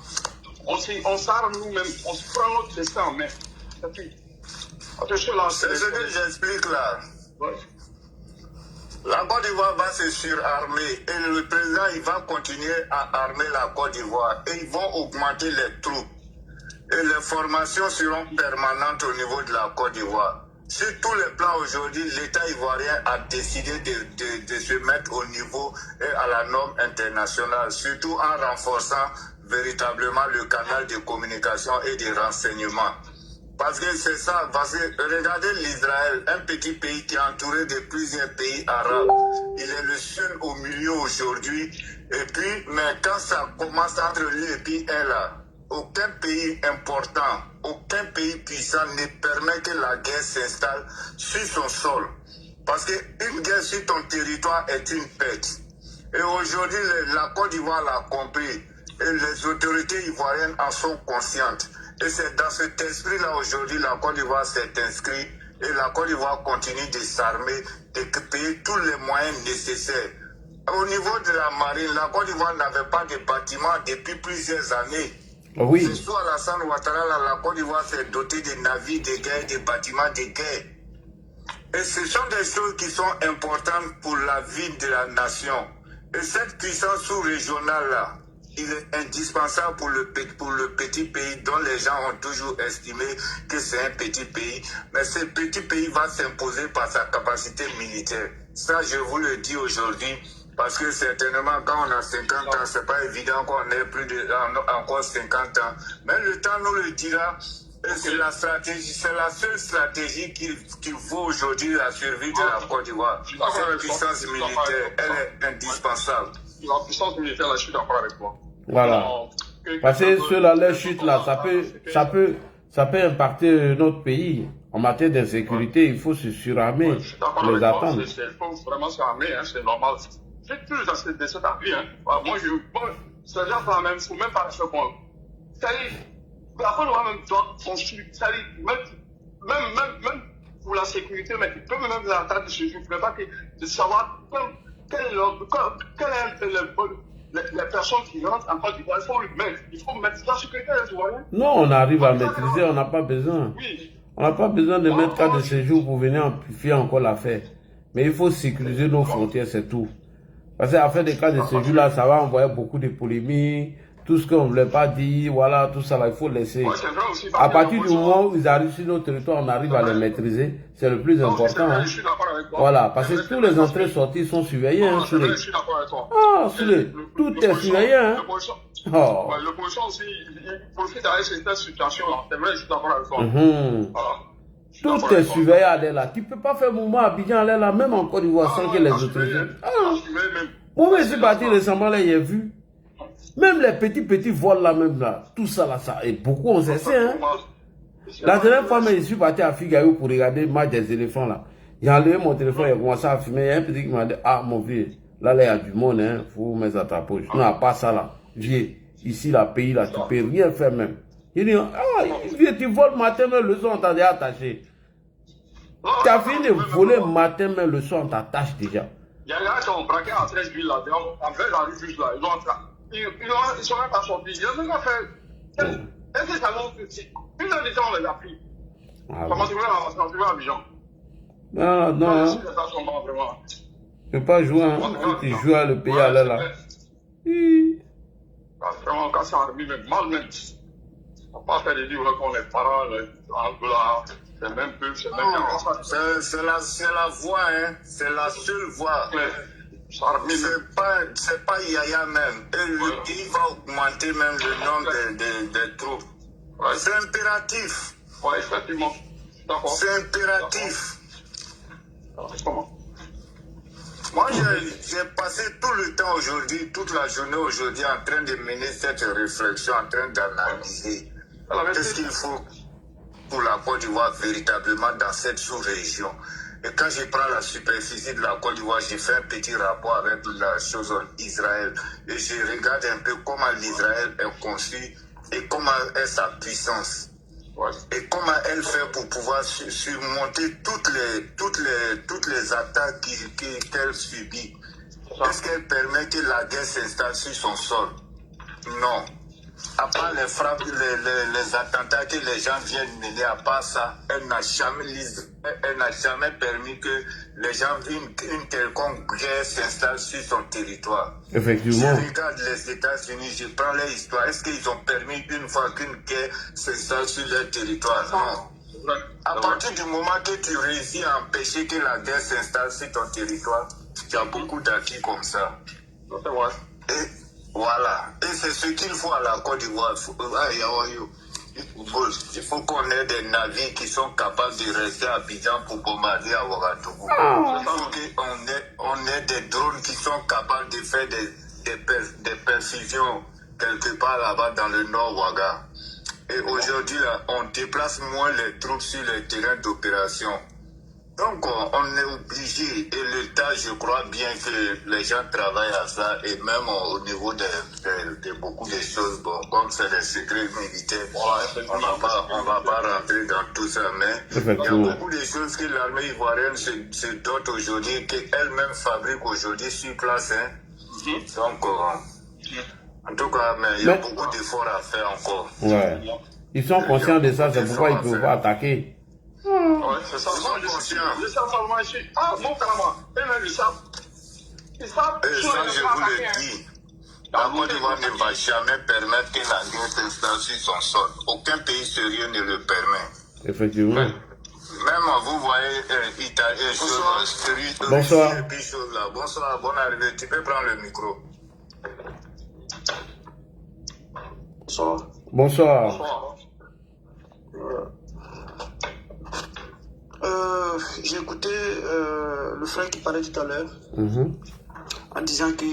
On s'arme nous-mêmes, on se prend notre destin en main. C'est ce que j'explique là. Ouais. La Côte d'Ivoire va se surarmer et le président il va continuer à armer la Côte d'Ivoire et ils vont augmenter les troupes. Et les formations seront permanentes au niveau de la Côte d'Ivoire. Sur tous les plans aujourd'hui, l'État ivoirien a décidé de se mettre au niveau et à la norme internationale, surtout en renforçant véritablement le canal de communication et de renseignement. Parce que c'est ça, parce que regardez l'Israël, un petit pays qui est entouré de plusieurs pays arabes. Il est le seul au milieu aujourd'hui. Et puis, mais quand ça commence entre lui et puis elle, aucun pays important, aucun pays puissant ne permet que la guerre s'installe sur son sol. Parce qu'une guerre sur ton territoire est une perte. Et aujourd'hui, la Côte d'Ivoire l'a compris. Et les autorités ivoiriennes en sont conscientes. Et c'est dans cet esprit-là aujourd'hui, la Côte d'Ivoire s'est inscrite. Et la Côte d'Ivoire continue de s'armer, de payer tous les moyens nécessaires. Au niveau de la marine, la Côte d'Ivoire n'avait pas de bâtiments depuis plusieurs années. Oui. C'est sous Alassane Ouattara, la Côte d'Ivoire s'est dotée de navires de guerre, de bâtiments de guerre. Et ce sont des choses qui sont importantes pour la vie de la nation. Et cette puissance sous-régionale-là, il est indispensable pour le petit pays dont les gens ont toujours estimé que c'est un petit pays. Mais ce petit pays va s'imposer par sa capacité militaire. Ça, je vous le dis aujourd'hui, parce que certainement, quand on a 50 ans, c'est pas évident qu'on ait encore 50 ans. Mais le temps nous le dira. C'est la stratégie, c'est la seule stratégie qui vaut aujourd'hui la survie de la Côte d'Ivoire. Cette puissance militaire, elle est indispensable. La puissance militaire, là, je suis d'accord avec toi. Voilà. Parce que ceux-là, leur chute là, ça peut impacter notre pays. En matière d'insécurité, il faut se surarmer, les attendre. Il faut vraiment s'armer, hein, c'est normal. J'ai plus de cet appui. Hein. Moi, c'est déjà pas même, il ne faut même pas se prendre. C'est-à-dire, la Côte d'Ivoire même doit construire, c'est-à-dire, même pour la sécurité, mais tu peux même l'attaque de sécurité, tu ne peux pas de savoir quelle est les personnes qui rentrent en Côte d'Ivoire, il faut mettre la sécurité des Ivoiriens. Non, on arrive à maîtriser, on n'a pas besoin. Oui. On n'a pas besoin de mettre cas de séjour pour venir amplifier encore l'affaire. Mais il faut sécuriser nos frontières, c'est tout. Parce qu'à faire des cas de séjour là, ça va envoyer beaucoup de polémiques. Tout ce qu'on ne voulait pas dire, voilà, tout ça là, il faut laisser. À partir du moment où ils arrivent sur notre territoire, on arrive à les maîtriser. C'est le plus important. Hein. Voilà, parce que tous les entrées et sorties sont surveillés. Hein, sur les... Ah, sur les... Tout est surveillé. Hein. Le policier aussi, il profite avec cette situation-là. C'est vrai, je suis d'accord avec toi. Tout est surveillé à l'air là. Tu ne peux pas faire mouvement à Abidjan à l'air là, même en Côte d'Ivoire, sans que les autorités. Moi, je suis parti récemment là, j'ai vu. Même les petits vols là, même là, tout ça là, ça, et beaucoup on sait, hein. La dernière fois, je suis parti à Figaro pour regarder le match des éléphants là. J'ai enlevé mon téléphone, j'ai commencé à fumer. Il y a un petit qui m'a dit, ah mon vieux, là, il y a du monde, hein, faut mettre ça à ta poche. Non, pas ça là. Vieux, ici, là, pays là, tu peux rien faire même. Il dit, ah, vieux, tu voles matin, même le soir, on t'a déjà attaché. Tu as fini de voler matin, même le soir, on t'attache déjà. Il y a des gens qui ont braqué à 13 villes là, en fait, dans les juste là, ils sont même pas sortis. Ils ont même pas fait. Est-ce que ça montre une heure de temps, on les a pris. Comment tu veux à Abidjan? Non, non. Je ne peux pas jouer, hein. Tu joues à le pays à l'air là. Vraiment, quand ça arrive, même mal même. On ne peut pas faire des livres qu'on est parents, c'est même peu, c'est même c'est la voie, hein. C'est la seule voie. C'est pas Yaya même. Et le pays va augmenter même le nombre des troupes. C'est impératif. Oui, effectivement. D'accord. C'est impératif. Moi, j'ai passé tout le temps aujourd'hui, toute la journée aujourd'hui, en train de mener cette réflexion, en train d'analyser qu'est-ce qu'il faut pour la Côte d'Ivoire véritablement dans cette sous-région. Et quand je prends la superficie de la Côte d'Ivoire, j'ai fait un petit rapport avec la chose en Israël. Et je regarde un peu comment l'Israël est construit et comment est sa puissance. Et comment elle fait pour pouvoir surmonter toutes les attaques qu'elle subit. Est-ce qu'elle permet que la guerre s'installe sur son sol? Non. À part les frappes, les attentats que les gens viennent mener, à part ça, elle n'a jamais permis que les gens, une quelconque guerre s'installe sur son territoire. Effectivement. Je regarde les États-Unis, je prends leur histoire. Est-ce qu'ils ont permis une fois qu'une guerre s'installe sur leur territoire? Non. À partir du moment que tu réussis à empêcher que la guerre s'installe sur ton territoire, il y a beaucoup d'acquis comme ça. Et voilà. Et c'est ce qu'il faut à la Côte d'Ivoire. Il faut qu'on ait des navires qui sont capables de rester à Abidjan pour bombarder à Ouagadougou. Il faut qu'on ait des drones qui sont capables de faire des perfusions quelque part là-bas dans le nord Ouaga. Et aujourd'hui, là, on déplace moins les troupes sur les terrains d'opération. Donc, on est obligé, et l'État, je crois bien que les gens travaillent à ça, et même au niveau de beaucoup de choses, bon, comme c'est des secrets militaires, on ne va pas rentrer dans tout ça, mais il y a beaucoup de choses que l'armée ivoirienne se dote aujourd'hui, qu'elle-même fabrique aujourd'hui sur place. Hein. Donc, en tout cas, mais il y a beaucoup d'efforts à faire encore. Ouais. Ils sont conscients de ça, c'est pourquoi ils ne peuvent pas attaquer. Ouais, c'est ça. Ils sont conscients. Ah, bon, carrément. Eux-mêmes, ils savent. Et ça, je vous le dis. La Côte d'Ivoire ne va jamais permettre que la guerre s'installe sur son sol. Aucun pays sérieux ne le permet. Effectivement. Même vous voyez Bonsoir. Bonsoir, bonne arrivée. Tu peux prendre le micro. Bonsoir. J'ai écouté le frère qui parlait tout à l'heure en disant que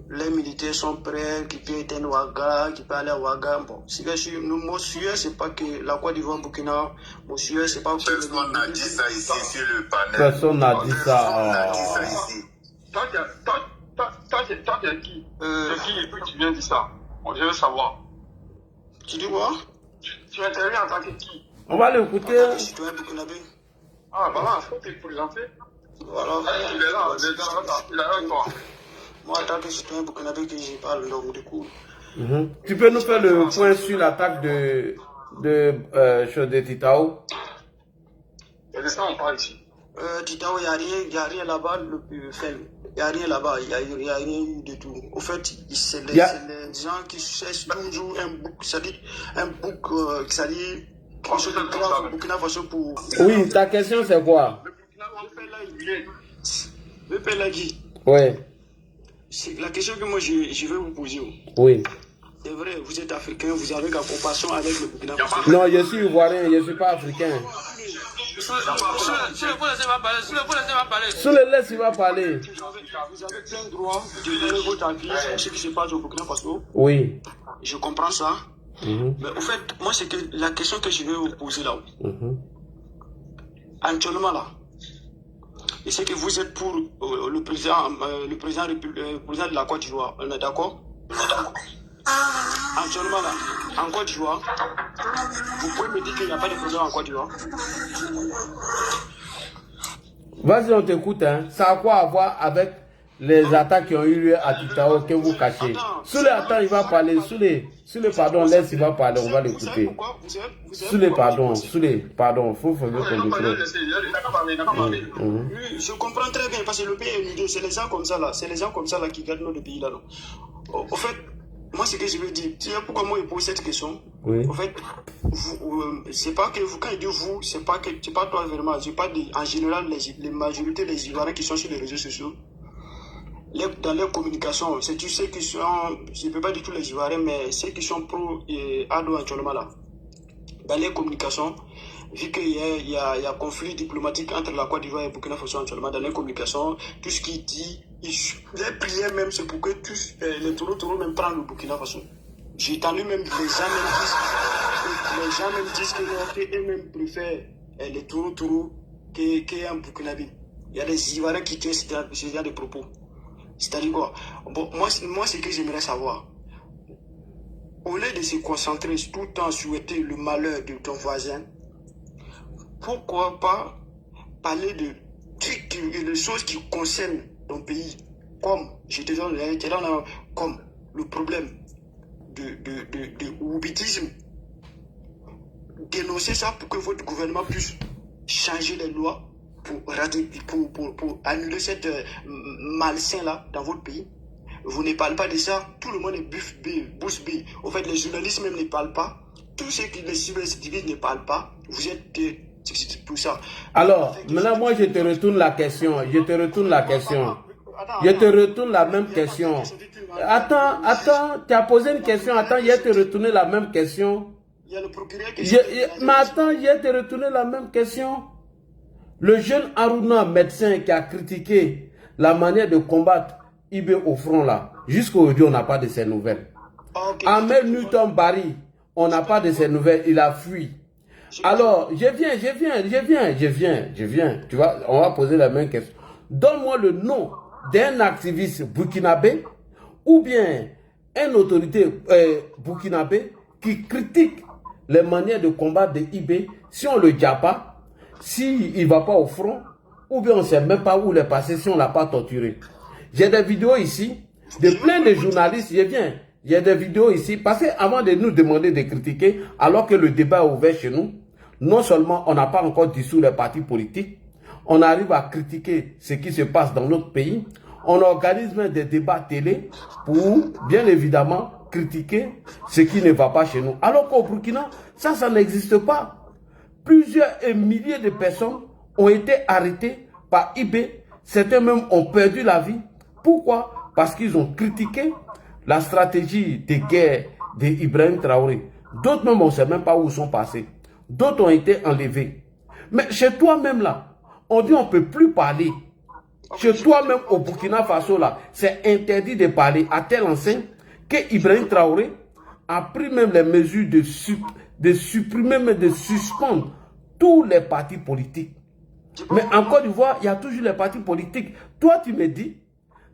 les militaires sont prêts, qu'ils peuvent être Ouaga, qu'ils peuvent aller à Ouaga. Bon, mon sujet, c'est pas que la Côte d'Ivoire, Burkina, mon sujet, c'est pas que. Personne n'a dit ça ici sur le panel. Personne n'a dit ça. Personne n'a dit ça ici. Toi, t'es qui? C'est qui et puis tu viens dire ça? Bon, je veux savoir. Tu dis quoi? Tu interviens en tant que qui? On va l'écouter. En tant que citoyen burkinabé. Ah, voilà, il faut te présenter. Voilà. Il est là, il est là avec toi. Moi, en tant que citoyen burkinabé, que je parle, donc du coup. Tu peux nous faire le point sur l'attaque de Titao? Et de ça, on parle ici. Titao, il n'y a rien là-bas. Il n'y a rien là-bas, il n'y a rien eu du tout. Au fait, c'est les gens qui cherchent toujours un bouc, c'est-à-dire un bouc, c'est-à-dire quelque chose de grave au Burkina Faso pour... Oui, ta question c'est quoi? Le Pelagui. Oui. C'est la question que moi je vais vous poser. Oui. C'est vrai, vous êtes africain, vous avez la compassion avec le Burkina Faso. Non, je suis ivoirien, je ne suis pas africain. Sous le laisse, il va parler. Vous avez plein de droits de donner votre avis sur ce qui se passe au Burkina Faso. Oui. Je comprends ça. Mais au fait, moi, c'est que la question que je vais vous poser là. Actuellement là, je sais que vous êtes pour le président de la Côte d'Ivoire. On est d'accord? Actuellement là, en Côte d'Ivoire, vous pouvez me dire qu'il n'y a pas de problème en Côte d'Ivoire? Vas-y, on t'écoute. Hein. Ça a quoi à voir avec les attaques qui ont eu lieu à Titao que vous cachez? Sous les attends, il va parler. Sous les pardon, laisse, il va parler. On va l'écouter. Sous les pardon, faut faire ton micro. Oui, je comprends très bien parce que le pays est unité. C'est les gens comme ça là. C'est les gens comme ça là qui gardent notre pays là. Au fait, moi ce que je veux dire, tu sais pourquoi moi je pose cette question? Oui. En fait, c'est pas que vous, quand je dis vous, c'est pas toi vraiment. Je parle en général les majorités des Ivoiriens qui sont sur les réseaux sociaux. Dans leur communication, c'est tous ceux qui sont, je ne peux pas dire tous les Ivoiriens, mais ceux qui sont pro-Ado actuellement là. Dans leur communication, vu qu'il y a conflit diplomatique entre la Côte d'Ivoire et Burkina Faso actuellement, dans leur communication, tout ce qu'ils disent, les prières même, c'est pour que tous les taureaux même prennent le Burkina Faso. J'ai entendu même les gens même disent qu'eux-mêmes préfèrent les taureaux qu'un Burkinabé. Il y a des Ivoiriens qui tiennent ce genre de propos. C'est-à-dire quoi? Bon, moi, ce que j'aimerais savoir, au lieu de se concentrer tout le temps sur le malheur de ton voisin, pourquoi pas parler de choses qui concernent ton pays, comme, je te donne comme le problème de oubitisme, dénoncer ça pour que votre gouvernement puisse changer les lois pour annuler cette malsain là dans votre pays. Vous ne parlez pas de ça, tout le monde est bouche bée. En fait, les journalistes même ne parlent pas, tous ceux qui les civilisent ne parlent pas. Vous êtes tout ça. Alors, maintenant moi je te retourne la question, je te retourne la même question. Attends, tu as posé une question, attends, je vais te retourner la même question. Il y a le procureur qui mais attends, je vais te retourner la même question. Le jeune Aruna, médecin, qui a critiqué la manière de combattre IB au front là, jusqu'à aujourd'hui, on n'a pas de ses nouvelles. Ahmed Newton Barry, on n'a pas de ses nouvelles, il a fui. Alors, je viens. Tu vois, on va poser la même question. Donne-moi le nom d'un activiste burkinabé ou bien une autorité burkinabé qui critique les manières de combattre de IB si on ne le dit pas. S'il ne va pas au front, ou bien on ne sait même pas où il est passé si on ne l'a pas torturé. J'ai des vidéos ici, de plein de journalistes, il y a des vidéos ici, parce qu'avant de nous demander de critiquer, alors que le débat est ouvert chez nous, non seulement on n'a pas encore dissous les partis politiques, on arrive à critiquer ce qui se passe dans notre pays, on organise même des débats télé pour, bien évidemment, critiquer ce qui ne va pas chez nous. Alors qu'au Burkina, ça n'existe pas. Plusieurs milliers de personnes ont été arrêtées par IB. Certains même ont perdu la vie. Pourquoi? Parce qu'ils ont critiqué la stratégie de guerre d'Ibrahim Traoré. D'autres même, on ne sait même pas où ils sont passés. D'autres ont été enlevés. Mais chez toi-même là, on dit on ne peut plus parler. Chez toi-même au Burkina Faso là, c'est interdit de parler à telle enseigne que Ibrahim Traoré a pris même les mesures de supprimer, mais de suspendre tous les partis politiques. Mais en Côte d'Ivoire, il y a toujours les partis politiques. Toi, tu me dis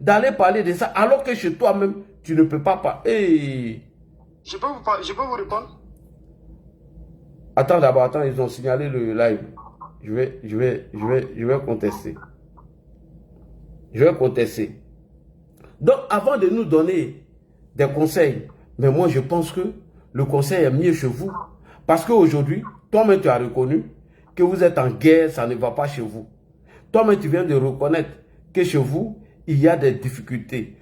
d'aller parler de ça, alors que chez toi-même, tu ne peux pas parler. Hey. Je peux vous répondre? Attends d'abord, attends, ils ont signalé le live. Je vais contester. Je vais contester. Donc, avant de nous donner des conseils, mais moi, je pense que le conseil est mieux chez vous. Parce qu'aujourd'hui, toi-même, tu as reconnu que vous êtes en guerre, ça ne va pas chez vous. Toi-même, tu viens de reconnaître que chez vous, il y a des difficultés.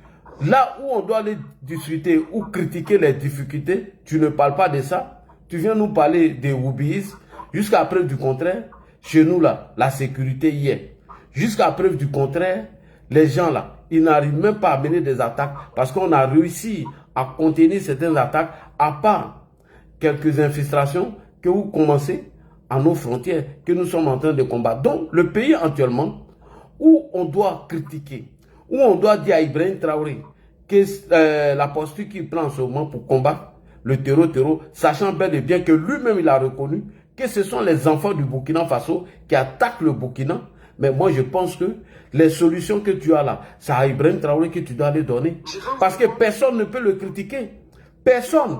Là où on doit aller discuter ou critiquer les difficultés, tu ne parles pas de ça. Tu viens nous parler des Woubis. Jusqu'à preuve du contraire, chez nous, là, la sécurité y est. Jusqu'à preuve du contraire, les gens, là, ils n'arrivent même pas à mener des attaques parce qu'on a réussi à contenir certaines attaques, à part quelques infiltrations que vous commencez à nos frontières, que nous sommes en train de combattre. Donc, le pays actuellement, où on doit critiquer, où on doit dire à Ibrahim Traoré que la posture qu'il prend en ce moment pour combattre le terreau, sachant bel et bien que lui-même, il a reconnu que ce sont les enfants du Burkina Faso qui attaquent le Burkina. Mais moi, je pense que les solutions que tu as là, c'est à Ibrahim Traoré que tu dois les donner. Parce que personne ne peut le critiquer. Personne.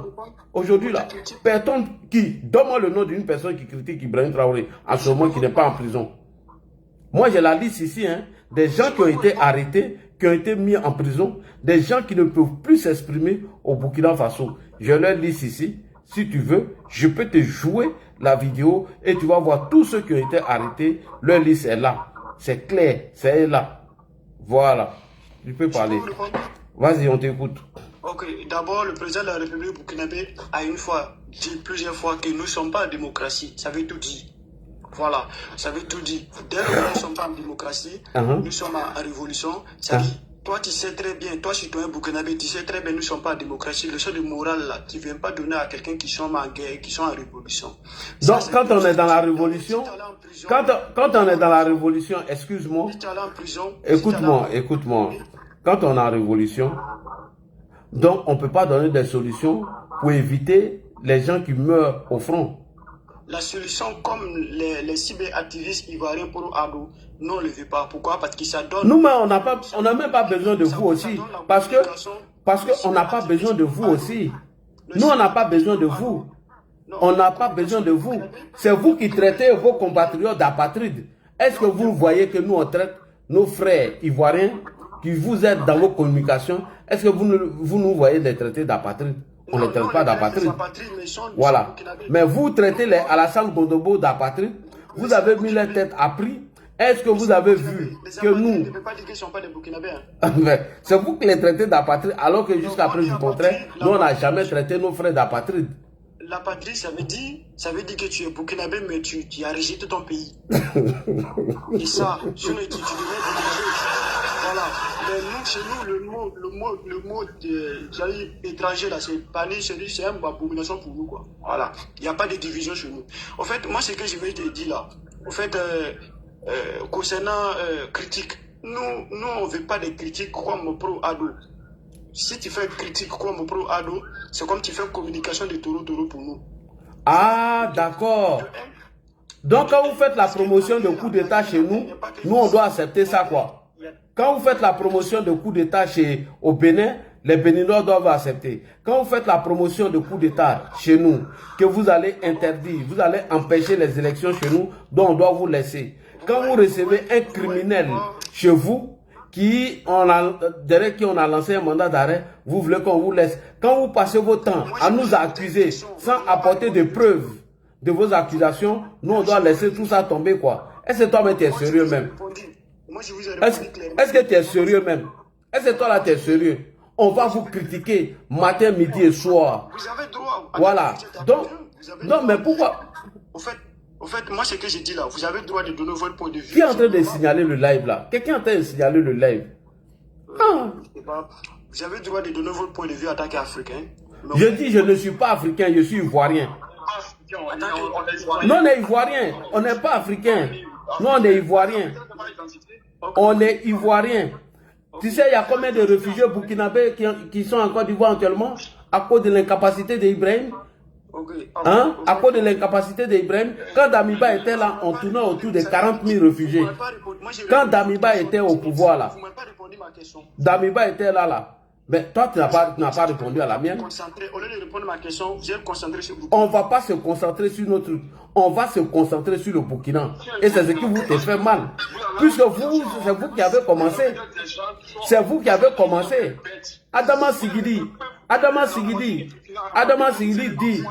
Aujourd'hui, là, personne qui... Donne-moi le nom d'une personne qui critique Ibrahim Traoré en ce moment qui n'est pas en prison. Moi, j'ai la liste ici, hein, des gens qui ont été arrêtés, qui ont été mis en prison, des gens qui ne peuvent plus s'exprimer au Burkina Faso. Je leur liste ici. Si tu veux, je peux te jouer la vidéo et tu vas voir tous ceux qui ont été arrêtés. Leur liste est là. C'est clair, c'est là. Voilà. Tu peux parler. Vas-y, on t'écoute. Ok, d'abord, le président de la République burkinabé a une fois dit plusieurs fois que nous ne sommes pas en démocratie. Ça veut tout dire. Voilà, ça veut tout dire. Dès que nous ne sommes pas en démocratie, nous sommes en révolution. Ça dit, toi, tu sais très bien, toi, citoyen burkinabé, tu sais très bien, nous ne sommes pas en démocratie. Le seul de morale, là, tu ne viens pas donner à quelqu'un qui sont en guerre, qui sont en révolution. Donc, quand on est dans la révolution, quand on est dans la révolution, excuse-moi, écoute-moi, quand on est en révolution, donc on ne peut pas donner des solutions pour éviter les gens qui meurent au front. La solution, comme les cyberactivistes ivoiriens pour Ado, nous on ne le veut pas. Pourquoi? Parce que ça donne... Nous, on n'a même pas besoin de vous aussi. Parce qu'on n'a pas besoin de vous aussi. Nous, on n'a pas besoin de vous. On n'a pas besoin de vous. C'est vous qui traitez vos compatriotes d'apatrides. Est-ce que vous voyez que nous, on traite nos frères ivoiriens qui vous aident dans vos communications? Est-ce que vous nous voyez les traiter d'apatrides? On ne les traite pas d'apatrides. Voilà. Mais vous traitez les Alassane Gondobo d'apatrides. Vous avez mis leur tête à prix. Est-ce que vous avez vu que nous... ne peut pas dire qu'ils ne sont pas des Burkinabés. C'est vous qui les traitez d'apatrides, alors que jusqu'à preuve du contraire, nous, on n'a jamais traité nos frères d'apatrides. L'apatride, ça veut dire que tu es burkinabé, mais tu as rejeté ton pays. Et ça, sinon, tu deviens burkinabé. Voilà. Mais nous, chez nous, le mot étranger, là, c'est parler, c'est une abomination pour nous, quoi. Voilà. Il n'y a pas de division chez nous. En fait, moi, ce que je vais te dire là, en fait, concernant critique, nous, on ne veut pas de critiques comme pro-ado. Si tu fais critique comme pro-ado, c'est comme tu fais communication de taureau pour nous. Ah, d'accord. Donc, quand vous faites la promotion de coup d'État chez nous, nous, on doit accepter ça, quoi. Quand vous faites la promotion de coup d'État au Bénin, les Béninois doivent accepter. Quand vous faites la promotion de coup d'État chez nous, que vous allez interdire, vous allez empêcher les élections chez nous, donc on doit vous laisser. Quand vous recevez un criminel chez vous, derrière qui on a lancé un mandat d'arrêt, vous voulez qu'on vous laisse. Quand vous passez votre temps à nous accuser sans apporter de preuves de vos accusations, nous on doit laisser tout ça tomber, quoi. Est-ce que toi-même tu es sérieux même? Est-ce que tu es sérieux même? Est-ce que toi là, tu es sérieux? On va vous critiquer matin, midi et soir. Vous avez droit. Voilà. Donc, non, mais pourquoi? Au fait, moi, ce que je dis là, vous avez le droit de donner votre point de vue. Qui est en train de signaler le live là? Quelqu'un est en train de signaler le live? Vous avez le droit de donner votre point de vue en tant qu'Africain. Je dis, je ne suis pas africain, je suis ivoirien. Non, on est ivoirien. On n'est pas africain. Non, on est ivoirien. On est ivoirien. Tu sais, il y a combien de réfugiés burkinabés qui sont en Côte d'Ivoire actuellement à cause de l'incapacité d'Ibrahim? Hein? À cause de l'incapacité d'Ibrahim, quand Damiba était là, on tournait autour de 40 000 réfugiés. Quand Damiba était au pouvoir là, Damiba était là. Mais toi, tu n'as pas répondu à la mienne. Au lieu de répondre à ma question, vous êtes concentré sur vous. On ne va pas se concentrer sur notre truc. On va se concentrer sur le Burkina. Et c'est ce qui vous fait mal. Puisque vous, c'est vous qui avez commencé. C'est vous qui avez commencé. Adama Sigidi dit.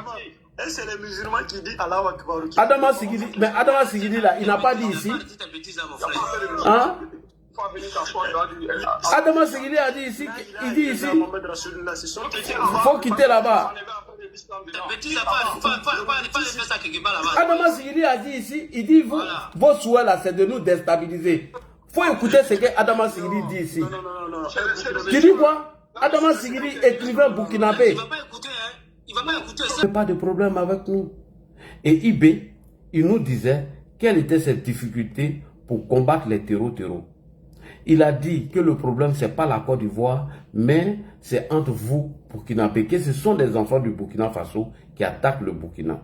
C'est les musulmans qui disent Allah Akbar. Adama Sigidi, mais Adama Sigidi là, il n'a pas dit ici. Hein? Adama Sigidi a dit ici, il dit ici, il faut quitter là-bas. Adama Sigidi a dit ici, il dit vos souhaits là, c'est de nous déstabiliser. Il faut écouter ce que Adama Sigidi dit ici. Tu dis quoi? Adama Sigidi, écrivain burkinabé. Il n'y a pas de problème avec nous. Et Ibé, il nous disait quelle était cette difficulté pour combattre les terreaux. Il a dit que le problème, ce n'est pas la Côte d'Ivoire, mais c'est entre vous, Burkinabé, que ce sont les enfants du Burkina Faso qui attaquent le Burkina.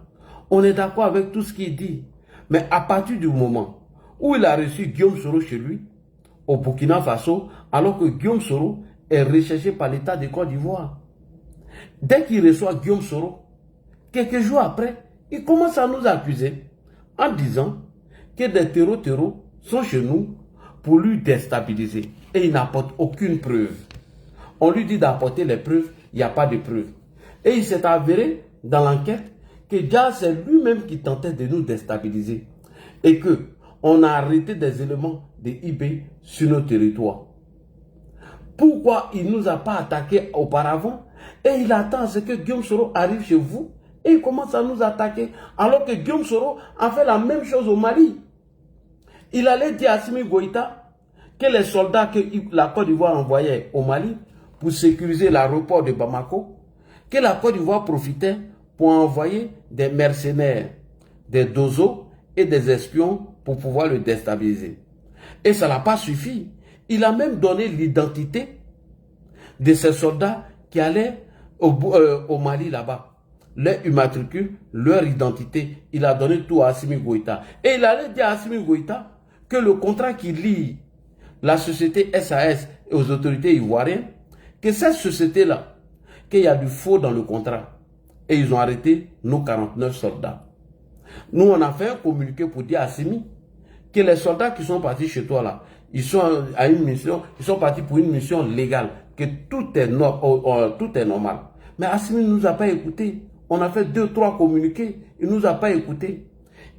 On est d'accord avec tout ce qu'il dit. Mais à partir du moment où il a reçu Guillaume Soro chez lui, au Burkina Faso, alors que Guillaume Soro est recherché par l'État de Côte d'Ivoire, dès qu'il reçoit Guillaume Soro, quelques jours après, il commence à nous accuser en disant que des terreaux sont chez nous pour lui déstabiliser. Et il n'apporte aucune preuve. On lui dit d'apporter les preuves, il n'y a pas de preuves. Et il s'est avéré dans l'enquête que déjà c'est lui-même qui tentait de nous déstabiliser. Et qu'on a arrêté des éléments de IB sur nos territoires. Pourquoi il ne nous a pas attaqués auparavant? Et il attend à ce que Guillaume Soro arrive chez vous et il commence à nous attaquer. Alors que Guillaume Soro a fait la même chose au Mali. Il allait dire à Assimi Goïta que les soldats que la Côte d'Ivoire envoyait au Mali pour sécuriser l'aéroport de Bamako, que la Côte d'Ivoire profitait pour envoyer des mercenaires, des dozos et des espions pour pouvoir le déstabiliser. Et ça n'a pas suffi. Il a même donné l'identité de ces soldats qui allaient au Mali là-bas. Leur immatricule, leur identité, il a donné tout à Assimi Goïta. Et il allait dire à Assimi Goïta que le contrat qui lie la société SAS et aux autorités ivoiriennes, que cette société-là, qu'il y a du faux dans le contrat. Et ils ont arrêté nos 49 soldats. Nous, on a fait un communiqué pour dire à Assimi que les soldats qui sont partis chez toi là, ils sont à une mission, ils sont partis pour une mission légale, que tout est normal. Mais Assimi ne nous a pas écoutés. On a fait 2-3 communiqués, il ne nous a pas écoutés.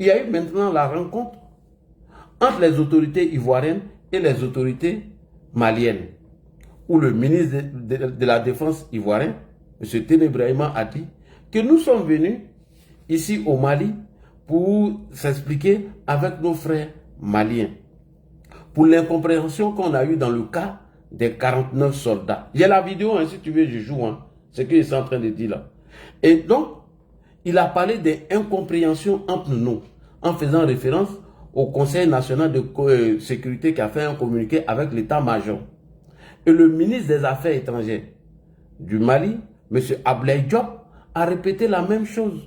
Il y a eu maintenant la rencontre entre les autorités ivoiriennes et les autorités maliennes, où le ministre de la Défense ivoirien, M. Ténébrahima, a dit que nous sommes venus ici au Mali pour s'expliquer avec nos frères maliens, pour l'incompréhension qu'on a eue dans le cas des 49 soldats. Il y a la vidéo, hein, si tu veux, je joue, hein, ce qu'ils sont en train de dire là. Et donc, il a parlé d'incompréhension entre nous, en faisant référence au Conseil national de sécurité qui a fait un communiqué avec l'état-major. Et le ministre des Affaires étrangères du Mali, M. Ablaye Diop, a répété la même chose.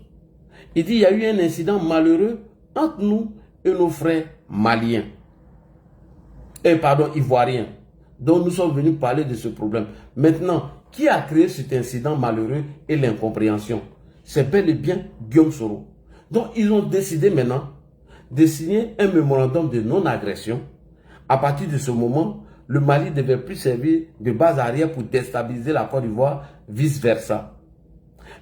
Il dit qu'il y a eu un incident malheureux entre nous et nos frères maliens. Ivoiriens. Donc nous sommes venus parler de ce problème. Maintenant, qui a créé cet incident malheureux et l'incompréhension? C'est bel et bien Guillaume Soro. Donc ils ont décidé maintenant de signer un mémorandum de non-agression. À partir de ce moment, le Mali ne devait plus servir de base arrière pour déstabiliser la Côte d'Ivoire, vice-versa.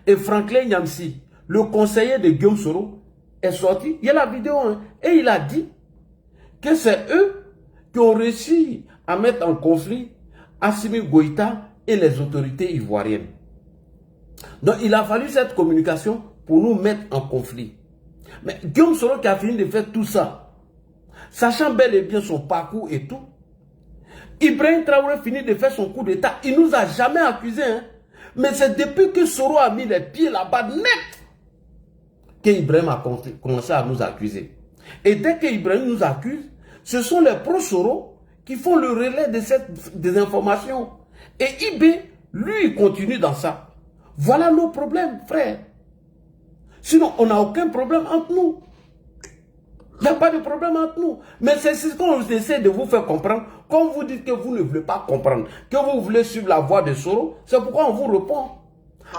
Et Franklin Nyamsi, le conseiller de Guillaume Soro, est sorti, il y a la vidéo, hein, et il a dit que c'est eux qui ont réussi à mettre en conflit Assimi Goïta et les autorités ivoiriennes. Donc il a fallu cette communication pour nous mettre en conflit. Mais Guillaume Soro qui a fini de faire tout ça, sachant bel et bien son parcours et tout, Ibrahim Traoré finit de faire son coup d'état. Il ne nous a jamais accusés. Hein. Mais c'est depuis que Soro a mis les pieds là-bas net que Ibrahim a commencé à nous accuser. Et dès que Ibrahim nous accuse, ce sont les pro-Soro qui font le relais de cette désinformation. Et IB, lui, il continue dans ça. Voilà nos problèmes, frère. Sinon, on n'a aucun problème entre nous. Il n'y a pas de problème entre nous. Mais c'est ce qu'on essaie de vous faire comprendre. Quand vous dites que vous ne voulez pas comprendre, que vous voulez suivre la voie de Soro, c'est pourquoi on vous répond.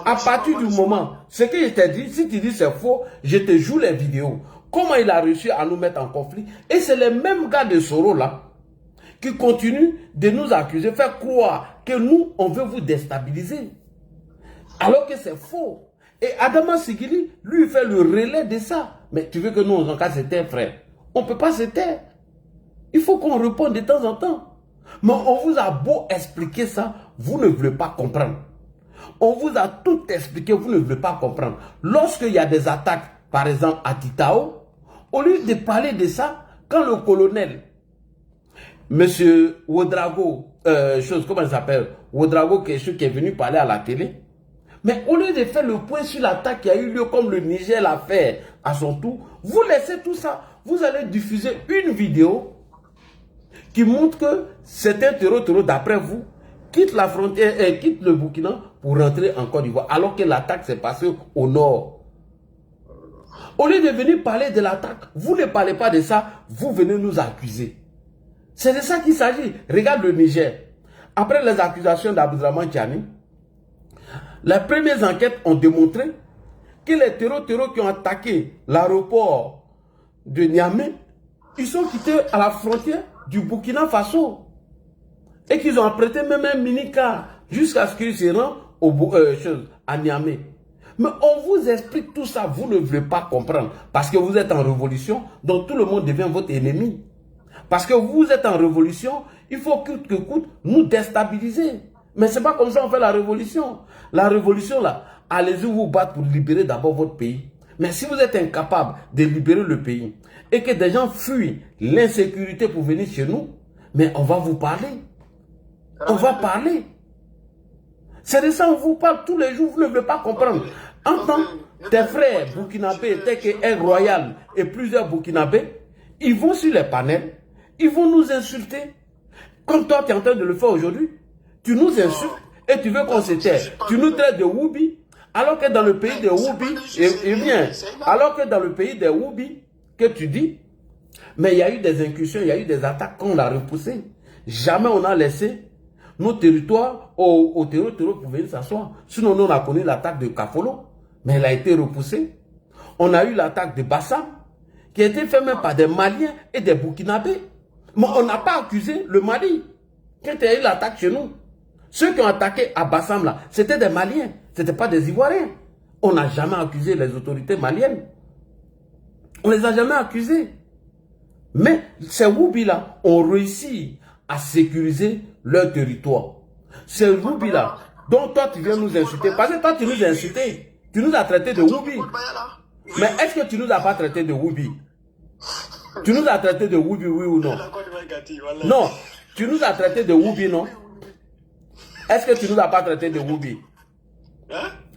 À partir du moment, ce que je t'ai dit, si tu dis c'est faux, je te joue les vidéos. Comment il a réussi à nous mettre en conflit. Et c'est les mêmes gars de Soro là, qui continuent de nous accuser, faire croire que nous, on veut vous déstabiliser. Alors que c'est faux. Et Adama Sigili, lui, il fait le relais de ça. Mais tu veux que nous, on s'en se taire, frère? On ne peut pas se taire. Il faut qu'on réponde de temps en temps. Mais on vous a beau expliquer ça, vous ne voulez pas comprendre. On vous a tout expliqué, vous ne voulez pas comprendre. Lorsqu'il y a des attaques, par exemple à Titao, au lieu de parler de ça, quand le colonel, monsieur Ouedraogo, comment il s'appelle? Ouedraogo, qui est venu parler à la télé, mais au lieu de faire le point sur l'attaque qui a eu lieu comme le Niger l'a fait à son tour, vous laissez tout ça. Vous allez diffuser une vidéo qui montre que certains terreaux d'après vous quittent la frontière et quittent le Burkina pour rentrer en Côte d'Ivoire alors que l'attaque s'est passée au nord. Au lieu de venir parler de l'attaque, vous ne parlez pas de ça, vous venez nous accuser. C'est de ça qu'il s'agit. Regarde le Niger. Après les accusations d'Abdourahmane Tiani, les premières enquêtes ont démontré que les terreaux qui ont attaqué l'aéroport de Niamey, ils sont quittés à la frontière du Burkina Faso. Et qu'ils ont apprêté même un mini-car jusqu'à ce qu'ils se rendent à Niamey. Mais on vous explique tout ça, vous ne voulez pas comprendre. Parce que vous êtes en révolution, donc tout le monde devient votre ennemi. Parce que vous êtes en révolution, il faut coûte que coûte nous déstabiliser. Mais ce n'est pas comme ça qu'on fait la révolution. La révolution, là, allez-y vous battre pour libérer d'abord votre pays. Mais si vous êtes incapable de libérer le pays et que des gens fuient l'insécurité pour venir chez nous, mais on va vous parler. On va parler. C'est de ça qu'on vous parle tous les jours, vous ne voulez pas comprendre. Entends, tes frères burkinabés, tels que Air Royal et plusieurs burkinabés, ils vont sur les panels, ils vont nous insulter. Comme toi, tu es en train de le faire aujourd'hui. Tu nous insultes et tu veux qu'on se taise. Tu nous traites de Woubi, alors que dans le pays de Woubi, alors que dans le pays des Woubi, que tu dis, mais il y a eu des incursions, il y a eu des attaques qu'on a repoussées. Jamais on a laissé nos territoires aux terreaux pour venir s'asseoir. Sinon, nous, on a connu l'attaque de Kafolo, mais elle a été repoussée. On a eu l'attaque de Bassam, qui a été faite même par des Maliens et des Burkinabés. Mais on n'a pas accusé le Mali quand il y a eu l'attaque chez nous. Ceux qui ont attaqué à Bassam, là, c'était des Maliens, ce n'était pas des Ivoiriens. On n'a jamais accusé les autorités maliennes. On ne les a jamais accusés. Mais ces Woubi-là ont réussi à sécuriser leur territoire. Ces Woubi-là, dont toi tu viens nous insulter, parce que toi tu nous as insultés, tu nous as traités de Woubi. Mais est-ce que tu nous as pas traités de Woubi? Tu nous as traités de Woubi, oui ou non? Non, tu nous as traités de Woubi, non? Est-ce que tu nous as pas traités de Woubi?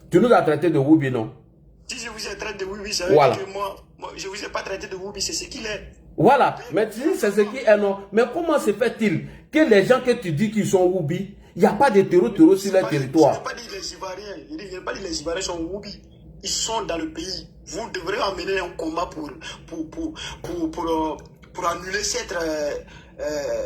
Tu nous as traités de Woubi, non? Si je vous ai traité de Woubi, ça veut dire que moi, je ne vous ai pas traité de Woubi, c'est ce qu'il est. Voilà, mais tu dis c'est ce qui est, non? Mais comment se fait-il que les gens que tu dis qu'ils sont Woubi, il n'y a pas de terreau sur leur territoire? Je n'ai pas dit les Ivoiriens, je n'ai pas dit les Ivoiriens sont Woubi. Ils sont dans le pays. Vous devrez amener un combat pour annuler cet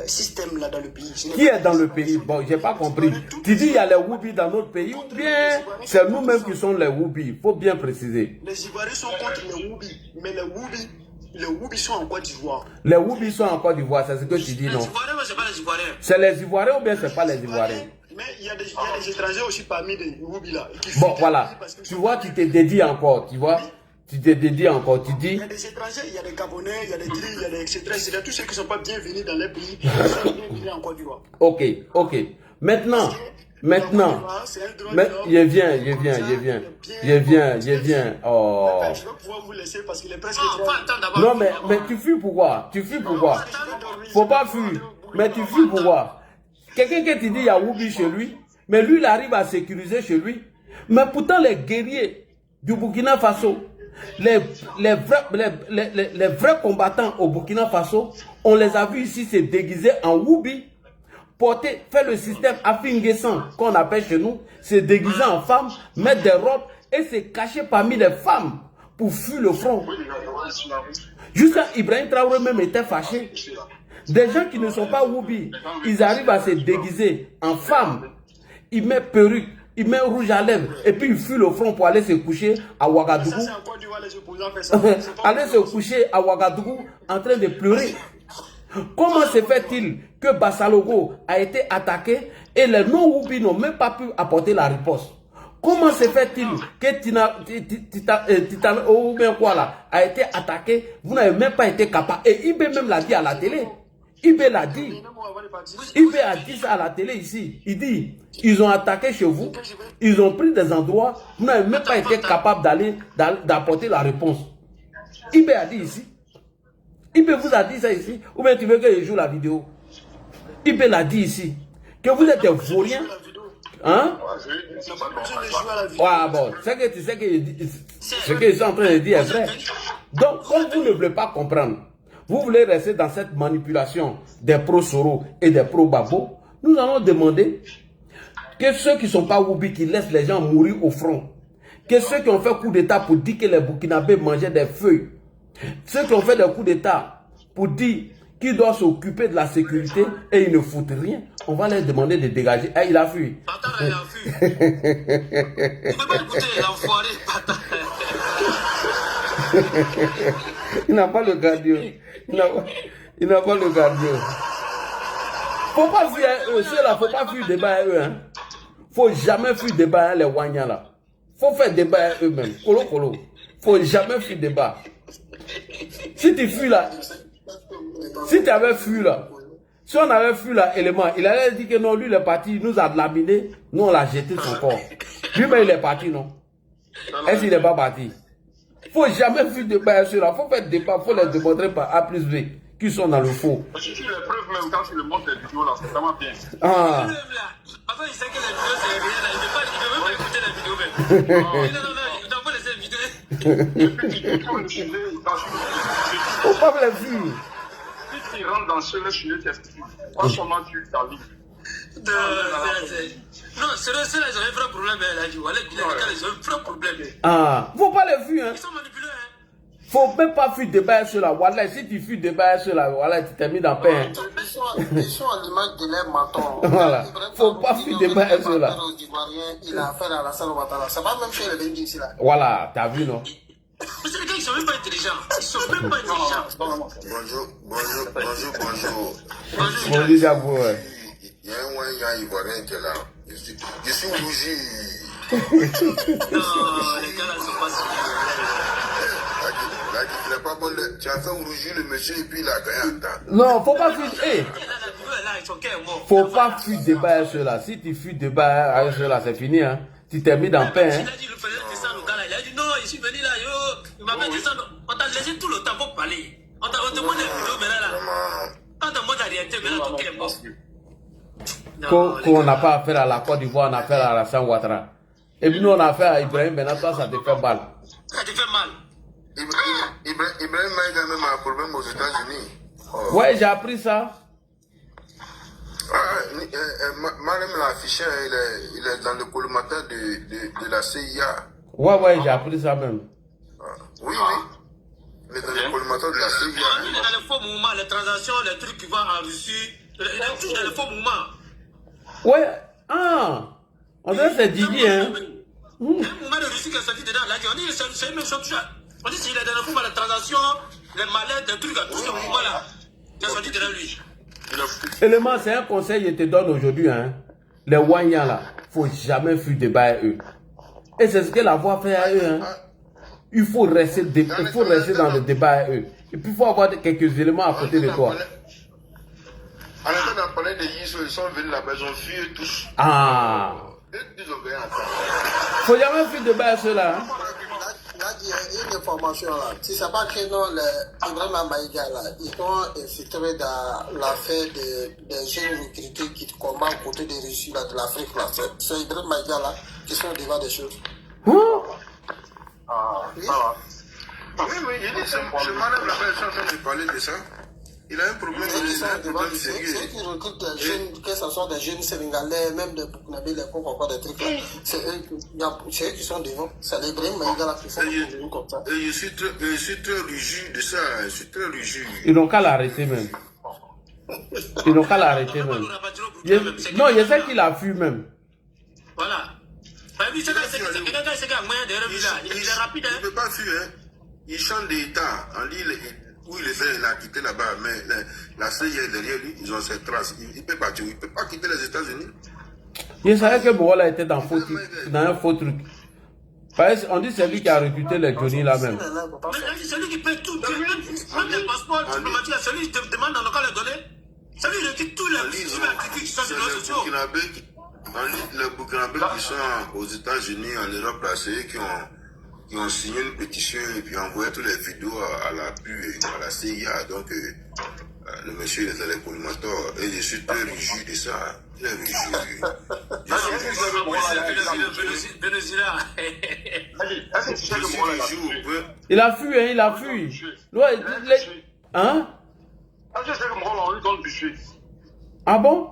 système-là dans le pays. Qui est dans le pays? Bon, je n'ai pas compris. Tu dis qu'il y a les Woubi dans notre pays ou bien c'est nous-mêmes qui sommes les Woubi? Il faut bien préciser. Les Ivoiriens sont contre les Woubi, mais les Woubi sont en Côte d'Ivoire. Les Woubi sont en Côte d'Ivoire, c'est ce que tu dis, non? Les Ivoiriens, c'est pas les Ivoiriens. C'est les Ivoiriens ou bien c'est pas les Ivoiriens? Mais il y a des étrangers aussi parmi les Woubi là. Bon, voilà. Tu vois, tu te dédies encore, tu vois? Tu te dédies encore, tu dis... Il y a des étrangers, il y a des Gabonais, il y a des Gris, il y a des etc. Tous ceux qui ne sont pas bienvenus dans les pays, ils sont bienvenus en Côte d'Ivoire. Ok. Maintenant, mais, je viens. Oh. Je vais pouvoir vous laisser parce qu'il est presque Non, mais tu fuis pourquoi? Faut pas fuir. Mais tu fuis pourquoi? Quelqu'un qui te dit il y a Woubi chez lui, mais lui il arrive à sécuriser chez lui. Mais pourtant les guerriers du Burkina Faso, les vrais combattants au Burkina Faso, on les a vus ici se déguiser en Woubi. Faire le système Afinguessan qu'on appelle chez nous, se déguiser en femme, mettre des robes et se cacher parmi les femmes pour fuir le front. Jusqu'à Ibrahim Traoré même était fâché. Des gens qui ne sont pas Woubi, ils arrivent à se déguiser en femme. Ils mettent perruque, ils mettent rouge à lèvres et puis ils fuient le front pour aller se coucher à Ouagadougou. Aller se coucher à Ouagadougou en train de pleurer. Comment se fait-il que Bassalogo a été attaqué et les non-Woubi n'ont même pas pu apporter la riposte? Comment se fait-il que a été attaqué? Vous n'avez même pas été capable. Et Ibé même l'a dit à la télé. Ibé l'a dit. Ibé a dit ça à la télé ici. Il dit, ils ont attaqué chez vous. Ils ont pris des endroits. Vous n'avez même pas été capable d'apporter la réponse. Ibé a dit ici. Ibé vous a dit ça ici. Ou bien tu veux que je joue la vidéo? Ibé l'a dit ici. Que vous êtes des vauriens. Hein? Ouais, bon, c'est que tu sais que ce que je suis en train de dire est vrai. Donc, comme vous ne voulez pas comprendre, vous voulez rester dans cette manipulation des pro-Soro et des pro-Babo, nous allons demander que ceux qui ne sont pas Woubi, qui laissent les gens mourir au front, que ceux qui ont fait coup d'état pour dire que les Burkinabés mangeaient des feuilles, ceux qui ont fait des coups d'état pour dire qu'ils doivent s'occuper de la sécurité et ils ne foutent rien, on va leur demander de dégager. Eh, il a fui. Attends, il a fui. Tu peux pas écouter l'enfoiré, Attends. Il n'a pas le cardio. Il n'a pas le cardio. Faut pas fuir eux. Ceux-là, faut pas fuir débat à eux. Hein. Faut jamais fuir débat à les Wanya là. Faut faire débat à eux-mêmes. Colo. Faut jamais fuir débat. Si tu fuis là, si tu avais fui là, si on avait fui là, élément, il allait dire que non, lui il est parti, il nous a laminé, nous on l'a jeté son corps. Lui-même il est parti, non? Est-ce qu'il n'est pas parti? Faut jamais fuir débat à ceux-là. Faut faire débat, faut les démontrer par A plus B qui sont dans le faux. Si tu les preuves même quand tu le montres les vidéos là, c'est vraiment bien. Ah. Avant il sait que les vidéos c'est rien là, il ne veut même pas écouter les vidéos même. Non, il doit pas laisser les vidéos. Faut pas les fuir. Si tu rentres dans ce sujet, tu expliques. Franchement, tu ta vie. Non, ceux-là, ils ont un vrai problème. Ils ont un vrai problème. Ah, faut pas les fuir. Hein. Ils sont manipulés. Hein. Faut même pas fuir débat sur la Voilà, si tu fuis débat sur la Voilà, tu t'es mis dans pain. Ils sont à l'image de leur menton. Voilà. Faut pas fuir débat sur la. Il a affaire à la salle Ouattara. Ça va même chez les Benji ici là. Voilà, t'as vu, non? Mais c'est les gars, ils sont même pas intelligents. Ils sont même pas intelligents. Bonjour. Bonjour, Diabo, ouais. Il y a un Ivoirien qui est là. Je suis rougi. Non, les gars là, ils sont pas Il est pas bon. Tu as fait rougir le monsieur et puis il a gagné un temps. Non, faut pas fuir. Hey. Faut pas fuir débat sur là. Si tu fuis débat sur là, c'est fini, hein. Tu t'es mis dans pain, hein. Il a dit, il faisait descendre au gars là. Il a dit, non, je suis venu là, yo. Il m'a fait descendre. On t'a laissé tout le temps pour parler. On te demande des vidéos, mais là. On te demande la réalité, mais là, tout est mort. Qu'on n'a pas affaire à la Côte d'Ivoire, on a affaire à la Alassane Ouattara. Et puis nous, on a affaire à Ibrahim, maintenant, toi, ça te fait mal. Ça te fait mal. Ibrahim Maïga même a un problème aux États-Unis. Oh. Ouais, j'ai appris ça. Marem l'a affiché, il est dans le collimateur de la CIA. Ouais, j'ai appris ça même. Oui. Il est dans le collimateur de la CIA. Il est dans le faux mouvement, les transactions, les trucs qui vont en Russie. Il est toujours dans le faux mouvement. Ouais, on dirait que c'est Didi, hein. Il y a un mouvement de Russie qui est sorti dedans. Là, on dit que c'est une même chose. On dit qu'il est dans le faux mouvement, les transactions, les mallettes, les trucs, tout ce mouvement-là. Qui est sorti dedans lui. Élément, c'est un conseil que je te donne aujourd'hui, hein. Les Wanyans là, faut jamais fuir débat à eux. Et c'est ce que la voix fait à eux, hein. Il faut rester dans le débat à eux. Et puis il faut avoir quelques éléments à côté de toi. En train d'en parler des Yiso, ils sont venus là-bas, ils ont fui tous. Ah. Ils ont gagné à ça. Faut jamais fuir de bas ceux-là. Hein? Il y a une information là. Si c'est pas que non, les Ibrahim Maïga là, ils sont infiltrés dans l'affaire des jeunes recrutés qui combattent côté des Russes là, de l'Afrique là. C'est Ibrahim Maïga là qui sont devant des choses. Hein? Oui. Oui, j'ai dit, ce madame là-bas, ils sont en train de parler de ça. Il a un problème, C'est eux qui recrutent des jeunes, que ce soit des jeunes sénégalais, même des Burkinabés, les pauvres, encore des trucs là. C'est eux qui sont devant. C'est les Ibrahim Maïga là qui font des trucs comme ça. Et je suis très réjoui de ça. Je suis très réjoui. Ils n'ont qu'à l'arrêter même. Ils n'ont qu'à l'arrêter même. Non, il y a celle qui l'a fui même. Voilà. Il est rapide. Il ne peut pas fuir. Hein. Il change d'état. En l'île où il a quitté là-bas. Mais la CIA est derrière lui. Ils ont ses traces. Il peut partir. Il ne peut pas quitter les États-Unis. Je savais que Boala était dans un faux truc. On dit que c'est lui qui a recruté les Johnny là même. C'est lui qui paie tout. Même les passeports diplomatiques, c'est lui qui te demande dans le cas de donner. C'est lui qui recrute tous les activités qui sont sur les réseaux sociaux. Les Burkinabés qui sont aux États-Unis, en Europe, là, c'est eux qui ont signé une pétition et puis envoyé toutes les vidéos à la PU, à la CIA. Donc, le monsieur il est allé pour le mentor. Et je suis très réjoui de ça. Très réjoui. Il a fui, hein, il a fui. Hein? Ah bon?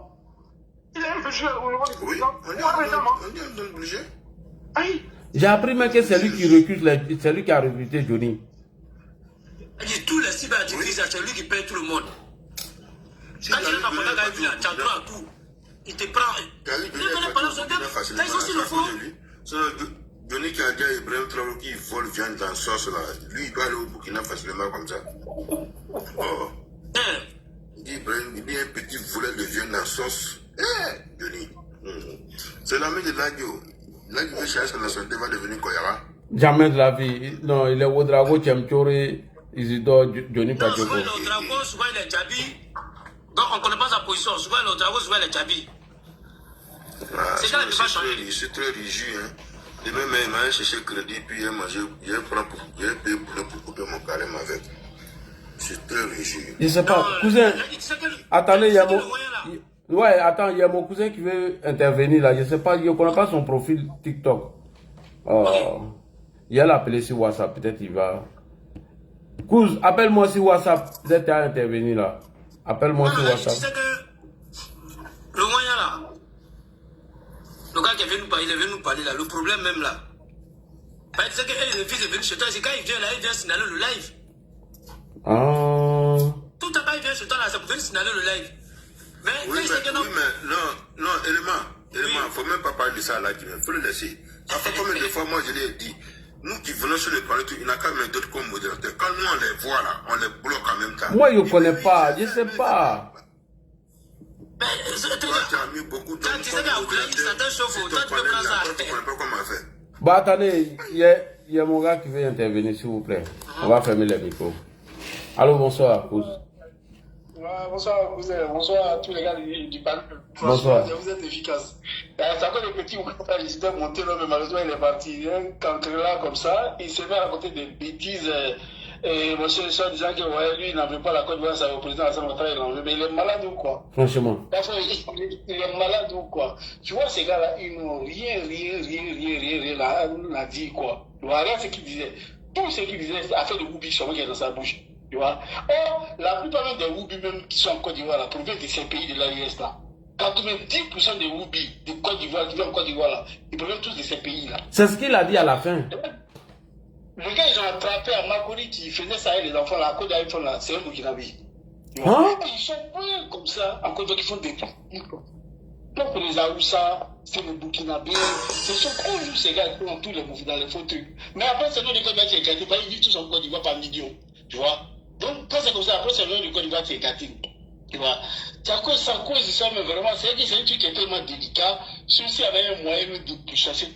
Il est un budget au niveau du Oui, président. on est dans le budget. J'ai appris même que c'est lui qui recrute, c'est lui qui a recruté Johnny. Tous les cyberactivistes, c'est lui qui paye tout le monde. Quand tu es dans tu as droit à tout. Il te prend. Ils sont sur le fond. Johnny qui a dit à Ibrahim Traoré qui vole viande dans sauce là. Lui, il doit aller au Burkina facilement comme ça. Oh. Il dit Ibrahim, il dit un petit volet de viande dans sauce. Johnny. C'est l'ami de Lagio. Lagio veut chercher la santé, va devenir Koyara. Jamais de la vie. Non, il est au Drago, Tchemchore, Isidore, Johnny Pachoko. Souvent, le Drago, souvent, il est Djabi. Donc, on ne connaît pas sa position. Souvent, le Drago, souvent, il est Djabi. C'est ça, il ne peut pas changer. Je suis très réjoui. Hein. Et même, il m'a cherché crédit, puis il a payé pour couper mon carême avec. Je suis très réjoui. Je ne sais pas, cousin. Attendez, il y a mon. Ouais, attends, il y a mon cousin qui veut intervenir là. Je ne sais pas, je ne connais pas son profil TikTok. Il a l'appelé sur WhatsApp, peut-être il va. Cousin, appelle-moi sur WhatsApp, peut-être tu as intervenu là. Appelle-moi sur WhatsApp. Tu sais que le moyen là, le gars qui est venu nous parler là, le problème même là. Tu sais que le fils est venu chez toi, c'est quand il vient là, il vient signaler le live. Tout à l'heure il vient chez toi là, ça pouvait signaler le live. Mais oui, mais non, élément, il ne faut même pas parler de ça là, il faut le laisser. Ça fait combien de fois, moi je l'ai dit, nous qui venons sur le parler, il n'y a qu'à mettre d'autres comme modérateurs. Quand nous on les voit là, on les bloque en même temps. Moi je ne connais pas, je ne sais pas. Mais tu as mis beaucoup de temps. Tu sais qu'à Ouglaï, certains chauffeurs, toi tu peux prendre ça. Tu ne connais pas comment faire. Bah attendez, il y a mon gars qui veut intervenir s'il vous plaît. On va fermer les micros. Allô, bonsoir, Kouz. Bonsoir, cousin. Bonsoir à tous les gars du panel. Bonsoir. Vous êtes efficaces. C'est encore le petit où quand il s'était monté là, mais malheureusement il est parti. Un cancre-là comme ça, il s'est mis à raconter des bêtises. Et monsieur Richard disant que ouais, lui il n'en veut pas la Côte d'Ivoire, sa représentation à sa retraite, il en veut. Mais il est malade ou quoi? Franchement. Il est malade ou quoi? Tu vois, ces gars-là, ils n'ont rien à dire quoi. Voilà ce qu'ils disaient. Tout ce qu'ils disaient, affaire de Woubi, qui est dans sa bouche. Tu vois? Or, la plupart même des Woubi même qui sont en Côte d'Ivoire, là, proviennent de ces pays de l'AIS là. 90% des Woubi de Côte d'Ivoire qui viennent en Côte d'Ivoire là, ils proviennent tous de ces pays là. C'est ce qu'il a dit à la fin. Le gars, ils ont attrapé à Makori qui faisait ça et les enfants là, à Côte d'Ivoire là, c'est un Burkinabé. Hein? Ils sont pas comme ça, en Côte d'Ivoire qui font des trucs. Donc les Aoussa, c'est les Burkinabés, ce sont toujours ces gars qui ont tous les mouvements dans les faux trucs. Mais après, c'est nous les Côte d'Ivoire qui est gâté, ils vivent tous en Côte d'Ivoire par millions. Tu vois? Donc, quand c'est comme ça, après, c'est le Côte d'Ivoire qui est gâté. Tu vois? C'est à cause de ça, mais vraiment, c'est un truc qui est tellement délicat. Ceux-ci avaient un moyen de chasser